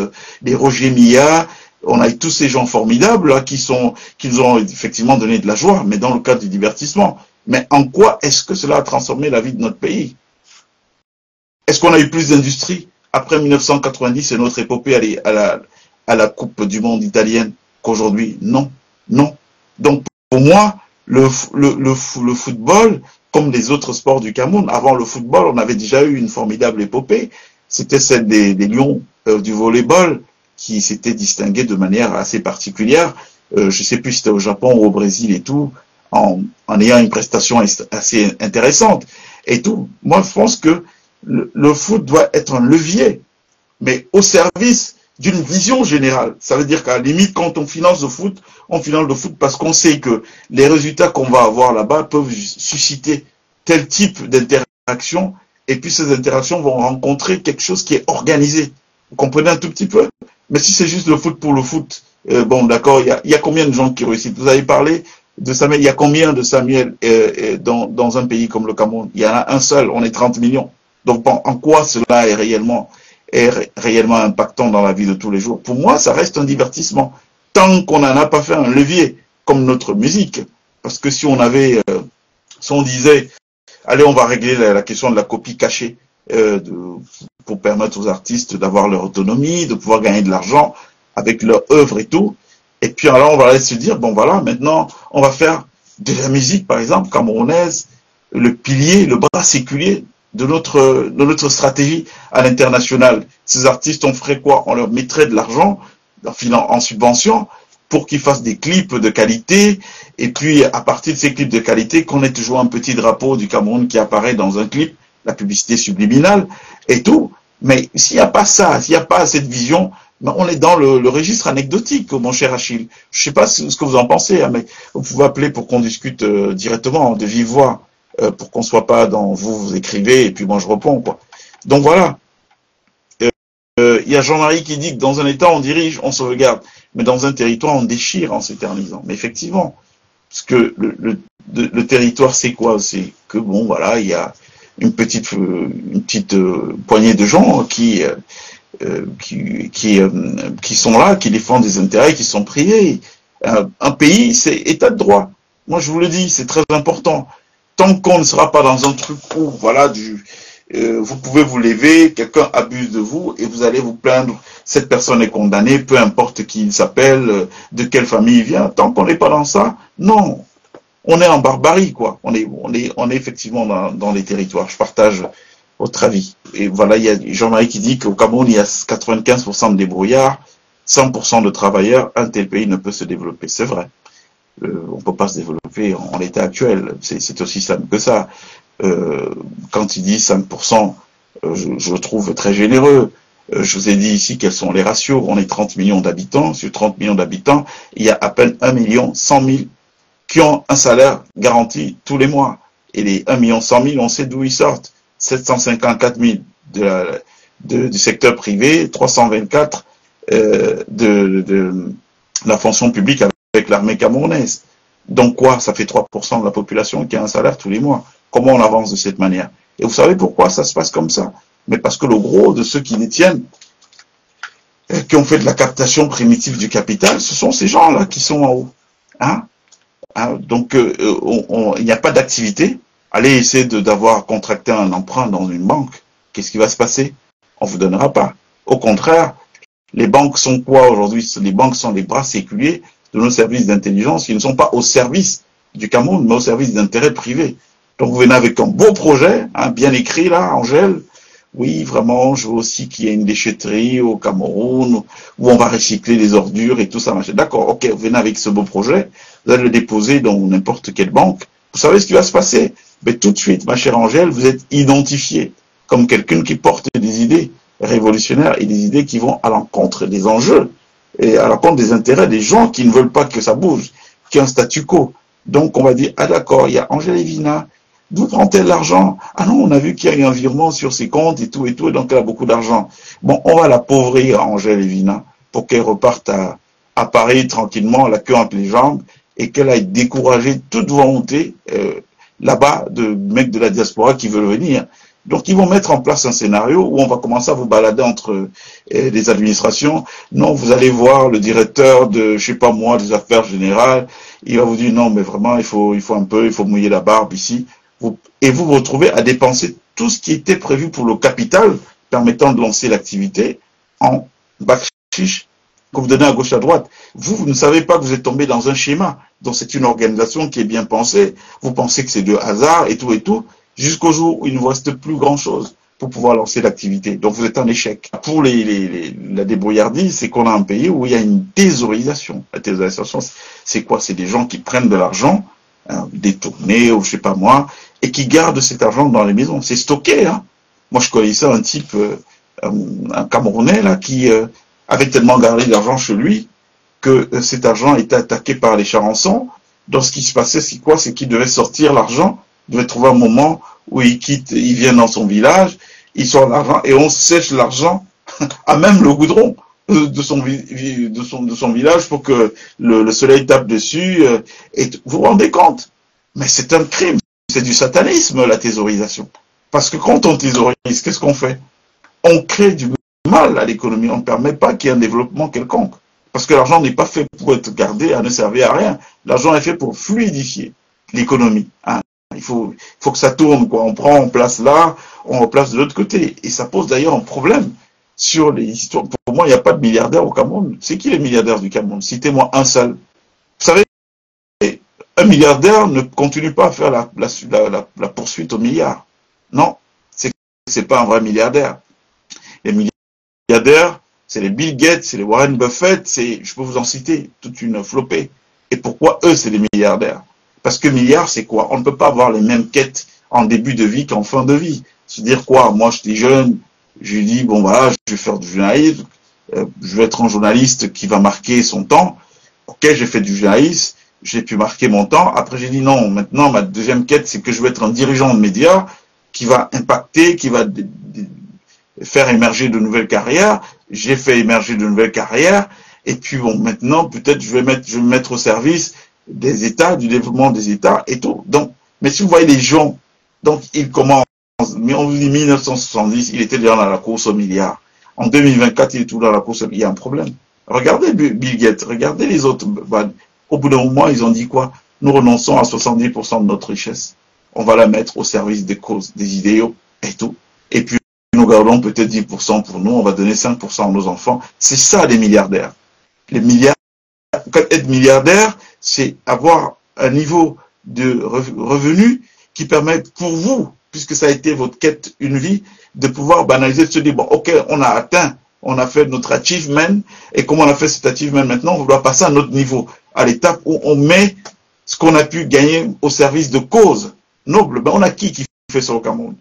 les Roger Milla, on a eu tous ces gens formidables là, qui nous ont effectivement donné de la joie, mais dans le cadre du divertissement. Mais en quoi est-ce que cela a transformé la vie de notre pays? Est-ce qu'on a eu plus d'industrie après 1990 et notre épopée à la Coupe du Monde italienne qu'aujourd'hui? Non, non. Donc pour moi, le football, comme les autres sports du Cameroun, avant le football, on avait déjà eu une formidable épopée. C'était celle des Lions du volleyball qui s'était distinguée de manière assez particulière. Je sais plus si c'était au Japon ou au Brésil et tout, en ayant une prestation assez intéressante et tout. Moi, je pense que le foot doit être un levier, mais au service d'une vision générale. Ça veut dire qu'à la limite, quand on finance le foot, on finance le foot parce qu'on sait que les résultats qu'on va avoir là-bas peuvent susciter tel type d'interaction, et puis ces interactions vont rencontrer quelque chose qui est organisé. Vous comprenez un tout petit peu? Mais si c'est juste le foot pour le foot, bon d'accord, il y a combien de gens qui réussissent? Vous avez parlé de Samuel, il y a combien de Samuel dans un pays comme le Cameroun? Il y en a un seul, on est 30 millions. Donc en quoi cela est réellement impactant dans la vie de tous les jours? Pour moi, ça reste un divertissement. Tant qu'on n'en a pas fait un levier, comme notre musique. Parce que si on disait, allez, on va régler la question de la copie cachée, pour permettre aux artistes d'avoir leur autonomie, de pouvoir gagner de l'argent avec leur œuvre et tout. Et puis alors, on va aller se dire, bon voilà, maintenant, on va faire de la musique, par exemple, camerounaise, le pilier, le bras séculier de notre stratégie à l'international. Ces artistes, on ferait quoi? On leur mettrait de l'argent en subvention pour qu'ils fassent des clips de qualité, et puis à partir de ces clips de qualité, qu'on ait toujours un petit drapeau du Cameroun qui apparaît dans un clip, la publicité subliminale et tout. Mais s'il n'y a pas ça, s'il n'y a pas cette vision, ben on est dans le registre anecdotique, mon cher Achille. Je ne sais pas ce que vous en pensez, hein, mais vous pouvez appeler pour qu'on discute directement, de vive voix, pour qu'on ne soit pas dans vous écrivez et puis moi je réponds, quoi. Donc voilà. Il y a Jean-Marie qui dit que dans un État on dirige, on sauvegarde, mais dans un territoire on déchire en s'éternisant. Mais effectivement, parce que le territoire c'est quoi? C'est que bon voilà, il y a une petite poignée de gens qui sont là, qui défendent des intérêts, qui sont privés. Un pays, c'est état de droit. Moi, je vous le dis, c'est très important. Tant qu'on ne sera pas dans un truc où, voilà, vous pouvez vous lever, quelqu'un abuse de vous et vous allez vous plaindre. Cette personne est condamnée, peu importe qui il s'appelle, de quelle famille il vient. Tant qu'on n'est pas dans ça, non. On est en barbarie, quoi. On est effectivement dans les territoires. Je partage votre avis. Et voilà, il y a Jean-Marie qui dit qu'au Cameroun, il y a 95% de débrouillards. 100% de travailleurs, un tel pays ne peut se développer. C'est vrai. On ne peut pas se développer en l'état actuel. C'est aussi simple que ça. Quand il dit 5%, je le trouve très généreux. Je vous ai dit ici quels sont les ratios. On est 30 millions d'habitants. Sur 30 millions d'habitants, il y a à peine 1 100 000 qui ont un salaire garanti tous les mois. Et les 1 100 000, on sait d'où ils sortent. 754 000 du secteur privé, 324 de la fonction publique avec l'armée camerounaise. Donc quoi? Ça fait 3% de la population qui a un salaire tous les mois. Comment on avance de cette manière? Et vous savez pourquoi ça se passe comme ça? Mais parce que le gros de ceux qui détiennent, qui ont fait de la captation primitive du capital, ce sont ces gens-là qui sont en haut. Donc, il n'y a pas d'activité. Allez essayer d'avoir contracté un emprunt dans une banque. Qu'est-ce qui va se passer? On ne vous donnera pas. Au contraire, les banques sont quoi aujourd'hui? Les banques sont les bras séculiers de nos services d'intelligence. Ils ne sont pas au service du Cameroun, mais au service d'intérêts privés. Donc, vous venez avec un beau projet, bien écrit là, Angèle. Oui, vraiment, je veux aussi qu'il y ait une déchetterie au Cameroun où on va recycler les ordures et tout ça. D'accord, ok, vous venez avec ce beau projet, vous allez le déposer dans n'importe quelle banque. Vous savez ce qui va se passer? Mais tout de suite, ma chère Angèle, vous êtes identifié comme quelqu'un qui porte des idées révolutionnaires et des idées qui vont à l'encontre des enjeux et à l'encontre des intérêts des gens qui ne veulent pas que ça bouge, qui ont un statu quo. Donc on va dire, ah d'accord, il y a Angèle Evina. D'où prend-elle l'argent? Ah non, on a vu qu'il y a eu un virement sur ses comptes et tout, et donc elle a beaucoup d'argent. Bon, on va l'appauvrir, Angèle Evina, pour qu'elle reparte à Paris tranquillement, la queue entre les jambes, et qu'elle aille décourager toute volonté là-bas de mecs de la diaspora qui veulent venir. Donc ils vont mettre en place un scénario où on va commencer à vous balader entre les administrations. Non, vous allez voir le directeur de, je sais pas moi, des affaires générales, il va vous dire non, mais vraiment, il faut mouiller la barbe ici. Et vous vous retrouvez à dépenser tout ce qui était prévu pour le capital permettant de lancer l'activité en bakshish que vous donnez à gauche à droite. Vous ne savez pas que vous êtes tombé dans un schéma. Donc c'est une organisation qui est bien pensée. Vous pensez que c'est de hasard et tout, jusqu'au jour où il ne vous reste plus grand-chose pour pouvoir lancer l'activité. Donc vous êtes en échec. Pour la débrouillardise, c'est qu'on a un pays où il y a une thésaurisation. La thésaurisation, c'est quoi? C'est des gens qui prennent de l'argent détourné ou je sais pas moi, et qui gardent cet argent dans les maisons. C'est stocké. Moi, je connaissais un type, un Camerounais là, qui avait tellement gardé de l'argent chez lui que cet argent était attaqué par les charançons. Donc, ce qui se passait, c'est quoi? C'est qu'il devait sortir l'argent, il devait trouver un moment où il vient dans son village, il sort l'argent et on sèche l'argent à même le goudron de son village pour que le soleil tape dessus. Et vous vous rendez compte? Mais c'est un crime. C'est du satanisme, la thésaurisation. Parce que quand on thésaurise, qu'est-ce qu'on fait? On crée du mal à l'économie. On ne permet pas qu'il y ait un développement quelconque. Parce que l'argent n'est pas fait pour être gardé, à ne servir à rien. L'argent est fait pour fluidifier l'économie. Il faut que ça tourne, quoi. On prend, on place là, on replace de l'autre côté. Et ça pose d'ailleurs un problème sur les histoires. Pour moi, il n'y a pas de milliardaires au Cameroun. C'est qui les milliardaires du Cameroun? Citez-moi un seul. Vous savez, un milliardaire ne continue pas à faire la poursuite au milliard. Non, c'est pas un vrai milliardaire. Les milliardaires, c'est les Bill Gates, c'est les Warren Buffett, je peux vous en citer toute une flopée. Et pourquoi eux, c'est les milliardaires? Parce que milliard, c'est quoi? On ne peut pas avoir les mêmes quêtes en début de vie qu'en fin de vie. Se dire quoi? Moi, j'étais jeune, je lui dis, bon voilà, je vais faire du journalisme, je vais être un journaliste qui va marquer son temps. Ok, j'ai fait du journalisme, j'ai pu marquer mon temps. Après, j'ai dit non, maintenant, ma deuxième quête, c'est que je vais être un dirigeant de médias qui va impacter, qui va faire émerger de nouvelles carrières. J'ai fait émerger de nouvelles carrières. Et puis, bon, maintenant, peut-être, je vais me mettre au service des États, du développement des États et tout. Donc, mais si vous voyez les gens, donc, ils commencent, mais on vous dit 1970, il était déjà dans la course au milliard. En 2024, il est tout dans la course au milliard. Il y a un problème. Regardez Bill Gates, regardez les autres. Au bout d'un moment, ils ont dit quoi? Nous renonçons à 70% de notre richesse. On va la mettre au service des causes, des idéaux et tout. Et puis, nous gardons peut-être 10% pour nous, on va donner 5% à nos enfants. C'est ça, les milliardaires. Les milliardaires, être milliardaire, c'est avoir un niveau de revenu qui permet pour vous, puisque ça a été votre quête, une vie, de pouvoir banaliser, de se dire, bon, ok, on a atteint on a fait notre achievement, et comme on a fait cet achievement maintenant, on doit passer à un autre niveau, à l'étape où on met ce qu'on a pu gagner au service de causes nobles. Ben, on a qui fait ça au Cameroun?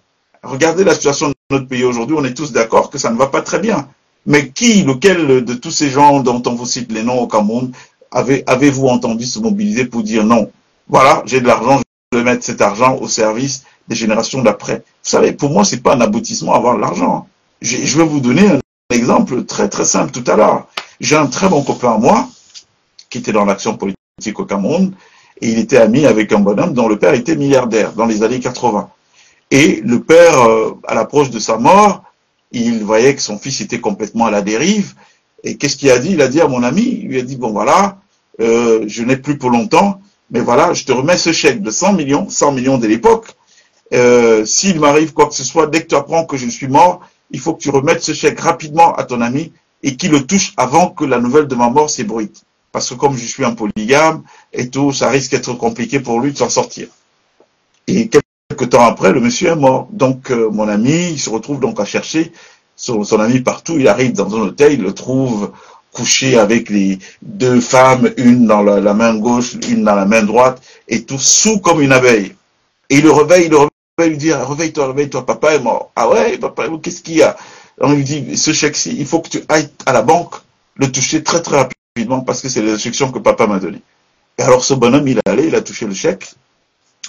Regardez la situation de notre pays aujourd'hui, on est tous d'accord que ça ne va pas très bien. Mais lequel de tous ces gens dont on vous cite les noms au Cameroun, avez-vous entendu se mobiliser pour dire non, voilà, j'ai de l'argent, je vais mettre cet argent au service des générations d'après? Vous savez, pour moi, c'est pas un aboutissement avoir de l'argent. Je vais vous donner un exemple très très simple tout à l'heure. J'ai un très bon copain à moi, qui était dans l'action politique au Cameroun, et il était ami avec un bonhomme dont le père était milliardaire dans les années 80. Et le père, à l'approche de sa mort, il voyait que son fils était complètement à la dérive. Et qu'est-ce qu'il a dit? Il a dit à mon ami, il lui a dit, bon voilà, je n'ai plus pour longtemps, mais voilà, je te remets ce chèque de 100 millions de l'époque. S'il m'arrive quoi que ce soit, dès que tu apprends que je suis mort, il faut que tu remettes ce chèque rapidement à ton ami et qu'il le touche avant que la nouvelle de ma mort s'ébruite. Parce que comme je suis un polygame et tout, ça risque d'être compliqué pour lui de s'en sortir. Et quelques temps après, le monsieur est mort. Donc mon ami, il se retrouve donc à chercher son ami partout. Il arrive dans un hôtel, il le trouve couché avec les deux femmes, une dans la main gauche, une dans la main droite, et tout sous comme une abeille. Et il le réveille, il lui dit, réveille-toi, papa est mort. Ah ouais, papa, qu'est-ce qu'il y a? On lui dit, ce chèque-ci, il faut que tu ailles à la banque, le toucher très très rapidement, parce que c'est les instructions que papa m'a données. Et alors ce bonhomme, il est allé, il a touché le chèque.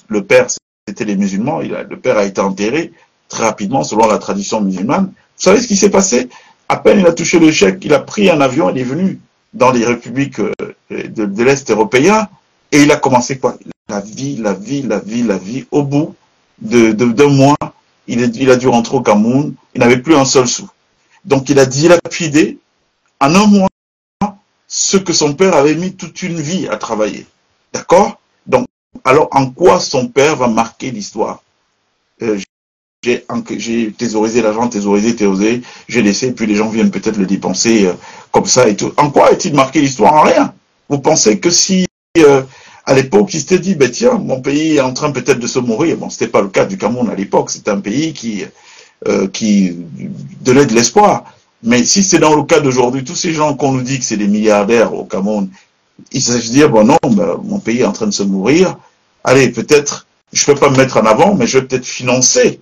Le père, c'était les musulmans, le père a été enterré très rapidement, selon la tradition musulmane. Vous savez ce qui s'est passé? À peine il a touché le chèque, il a pris un avion, il est venu dans les républiques de l'Est européen, et il a commencé quoi? La vie. Au bout d'un mois, il a dû rentrer au Cameroun, il n'avait plus un seul sou. Donc il a dilapidé en un mois ce que son père avait mis toute une vie à travailler. D'accord? Donc, alors en quoi son père va marquer l'histoire? J'ai thésaurisé l'argent, thésauré, j'ai laissé, puis les gens viennent peut-être le dépenser comme ça et tout. En quoi est-il marqué l'histoire? En rien. Vous pensez que si à l'époque il s'était dit, ben tiens, mon pays est en train peut-être de se mourir, bon, c'était pas le cas du Cameroun à l'époque, c'était un pays qui donnait de l'espoir. Mais si c'est dans le cas d'aujourd'hui, tous ces gens qu'on nous dit que c'est des milliardaires au Cameroun, il s'agit de dire, bon non, ben, mon pays est en train de se mourir, allez, peut-être, je peux pas me mettre en avant, mais je vais peut-être financer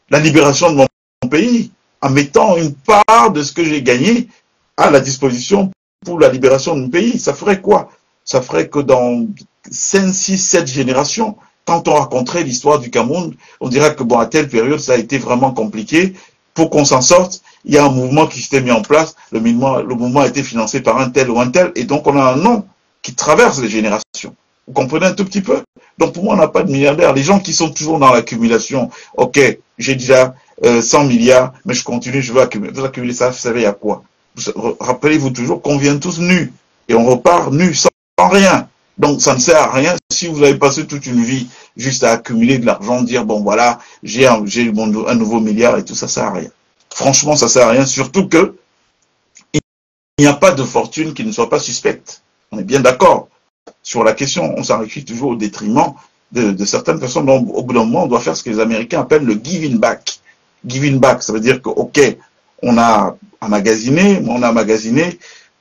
la libération de mon pays en mettant une part de ce que j'ai gagné à la disposition pour la libération de mon pays. Ça ferait quoi? Ça ferait que dans 5, 6, 7 générations, quand on raconterait l'histoire du Cameroun, on dirait que bon, à telle période, ça a été vraiment compliqué. Pour qu'on s'en sorte, il y a un mouvement qui s'était mis en place. Le mouvement a été financé par un tel ou un tel. Et donc, on a un nom qui traverse les générations. Vous comprenez un tout petit peu? Donc, pour moi, on n'a pas de milliardaires. Les gens qui sont toujours dans l'accumulation, ok, j'ai déjà 100 milliards, mais je continue, je veux accumuler. Vous accumulez ça, vous savez à quoi? Rappelez-vous toujours qu'on vient tous nus. Et on repart nus, sans rien. Donc, ça ne sert à rien si vous avez passé toute une vie juste à accumuler de l'argent, dire, bon, voilà, j'ai un nouveau milliard et tout, ça sert à rien. Franchement, ça sert à rien, surtout que il n'y a pas de fortune qui ne soit pas suspecte. On est bien d'accord sur la question. On s'enrichit toujours au détriment de certaines personnes. Donc, au bout d'un moment, on doit faire ce que les Américains appellent le giving back. Giving back, ça veut dire que, ok, on a emmagasiné,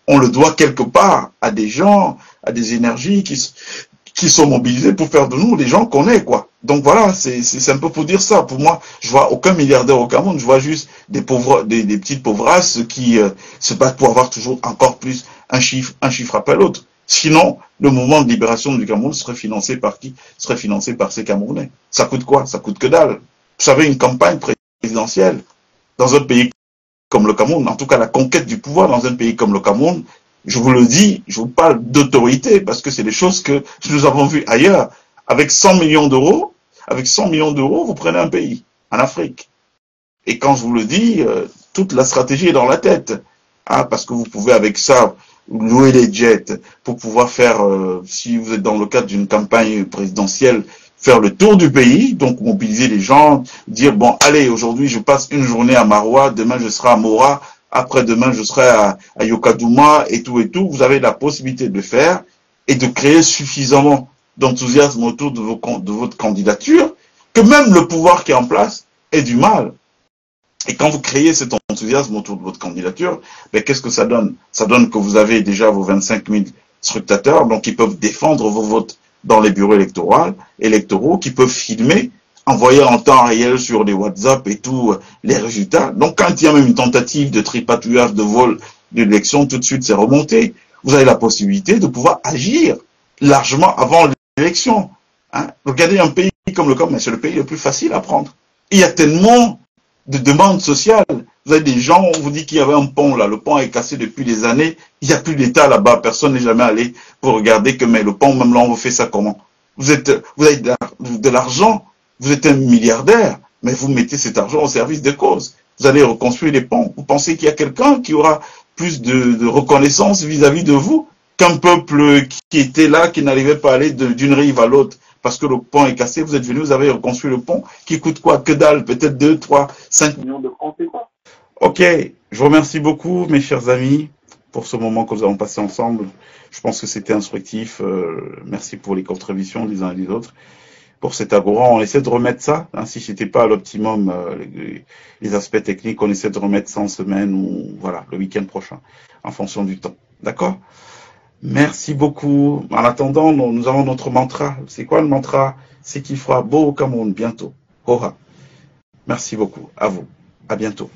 on le doit quelque part à des gens, à des énergies qui sont mobilisées pour faire de nous les gens qu'on est, quoi. Donc voilà, c'est un peu pour dire ça. Pour moi, je vois aucun milliardaire au Cameroun, je vois juste des petites pauvrasses qui se battent pour avoir toujours encore plus un chiffre après l'autre. Sinon, le mouvement de libération du Cameroun serait financé par qui? Serait financé par ces Camerounais. Ça coûte quoi? Ça coûte que dalle. Vous savez, une campagne présidentielle dans un pays comme le Cameroun, en tout cas la conquête du pouvoir dans un pays comme le Cameroun, je vous le dis, je vous parle d'autorité parce que c'est des choses que nous avons vues ailleurs. Avec 100 millions d'euros, vous prenez un pays en Afrique. Et quand je vous le dis, toute la stratégie est dans la tête. Ah, parce que vous pouvez avec ça louer les jets pour pouvoir faire, si vous êtes dans le cadre d'une campagne présidentielle, faire le tour du pays, donc mobiliser les gens, dire bon allez, aujourd'hui je passe une journée à Maroua, demain je serai à Mora, après-demain je serai à Yokadouma et tout. Vous avez la possibilité de le faire et de créer suffisamment d'enthousiasme autour de votre candidature que même le pouvoir qui est en place ait du mal. Et quand vous créez cet enthousiasme autour de votre candidature, ben, qu'est-ce que ça donne? Ça donne que vous avez déjà vos 25 000 scrutateurs, donc ils peuvent défendre vos votes dans les bureaux électoraux, qui peuvent filmer, envoyer en temps réel sur des WhatsApp et tout les résultats. Donc quand il y a même une tentative de tripatouillage, de vol d'élection, tout de suite c'est remonté. Vous avez la possibilité de pouvoir agir largement avant l'élection. Hein? Regardez un pays comme le Cameroun, c'est le pays le plus facile à prendre. Il y a tellement de demandes sociales. Vous avez des gens, on vous dit qu'il y avait un pont là, le pont est cassé depuis des années, il n'y a plus d'État là-bas, personne n'est jamais allé pour regarder que mais le pont, même là, on vous fait ça comment? Vous avez de l'argent, vous êtes un milliardaire, mais vous mettez cet argent au service des causes. Vous allez reconstruire les ponts. Vous pensez qu'il y a quelqu'un qui aura plus de reconnaissance vis-à-vis de vous qu'un peuple qui était là, qui n'arrivait pas à aller d'une rive à l'autre parce que le pont est cassé, vous êtes venu, vous avez reconstruit le pont qui coûte quoi? Que dalle, peut-être 2, 3, 5 millions de francs, c'est quoi? Ok, je vous remercie beaucoup mes chers amis pour ce moment que nous avons passé ensemble. Je pense que c'était instructif. Merci pour les contributions des uns et des autres. Pour cet agora, on essaie de remettre ça, hein, si c'était pas à l'optimum les aspects techniques, on essaie de remettre ça en semaine ou voilà, le week-end prochain, en fonction du temps. D'accord? Merci beaucoup. En attendant, nous avons notre mantra. C'est quoi le mantra? C'est qu'il fera beau au Cameroun bientôt. Hora. Merci beaucoup. À vous. À bientôt.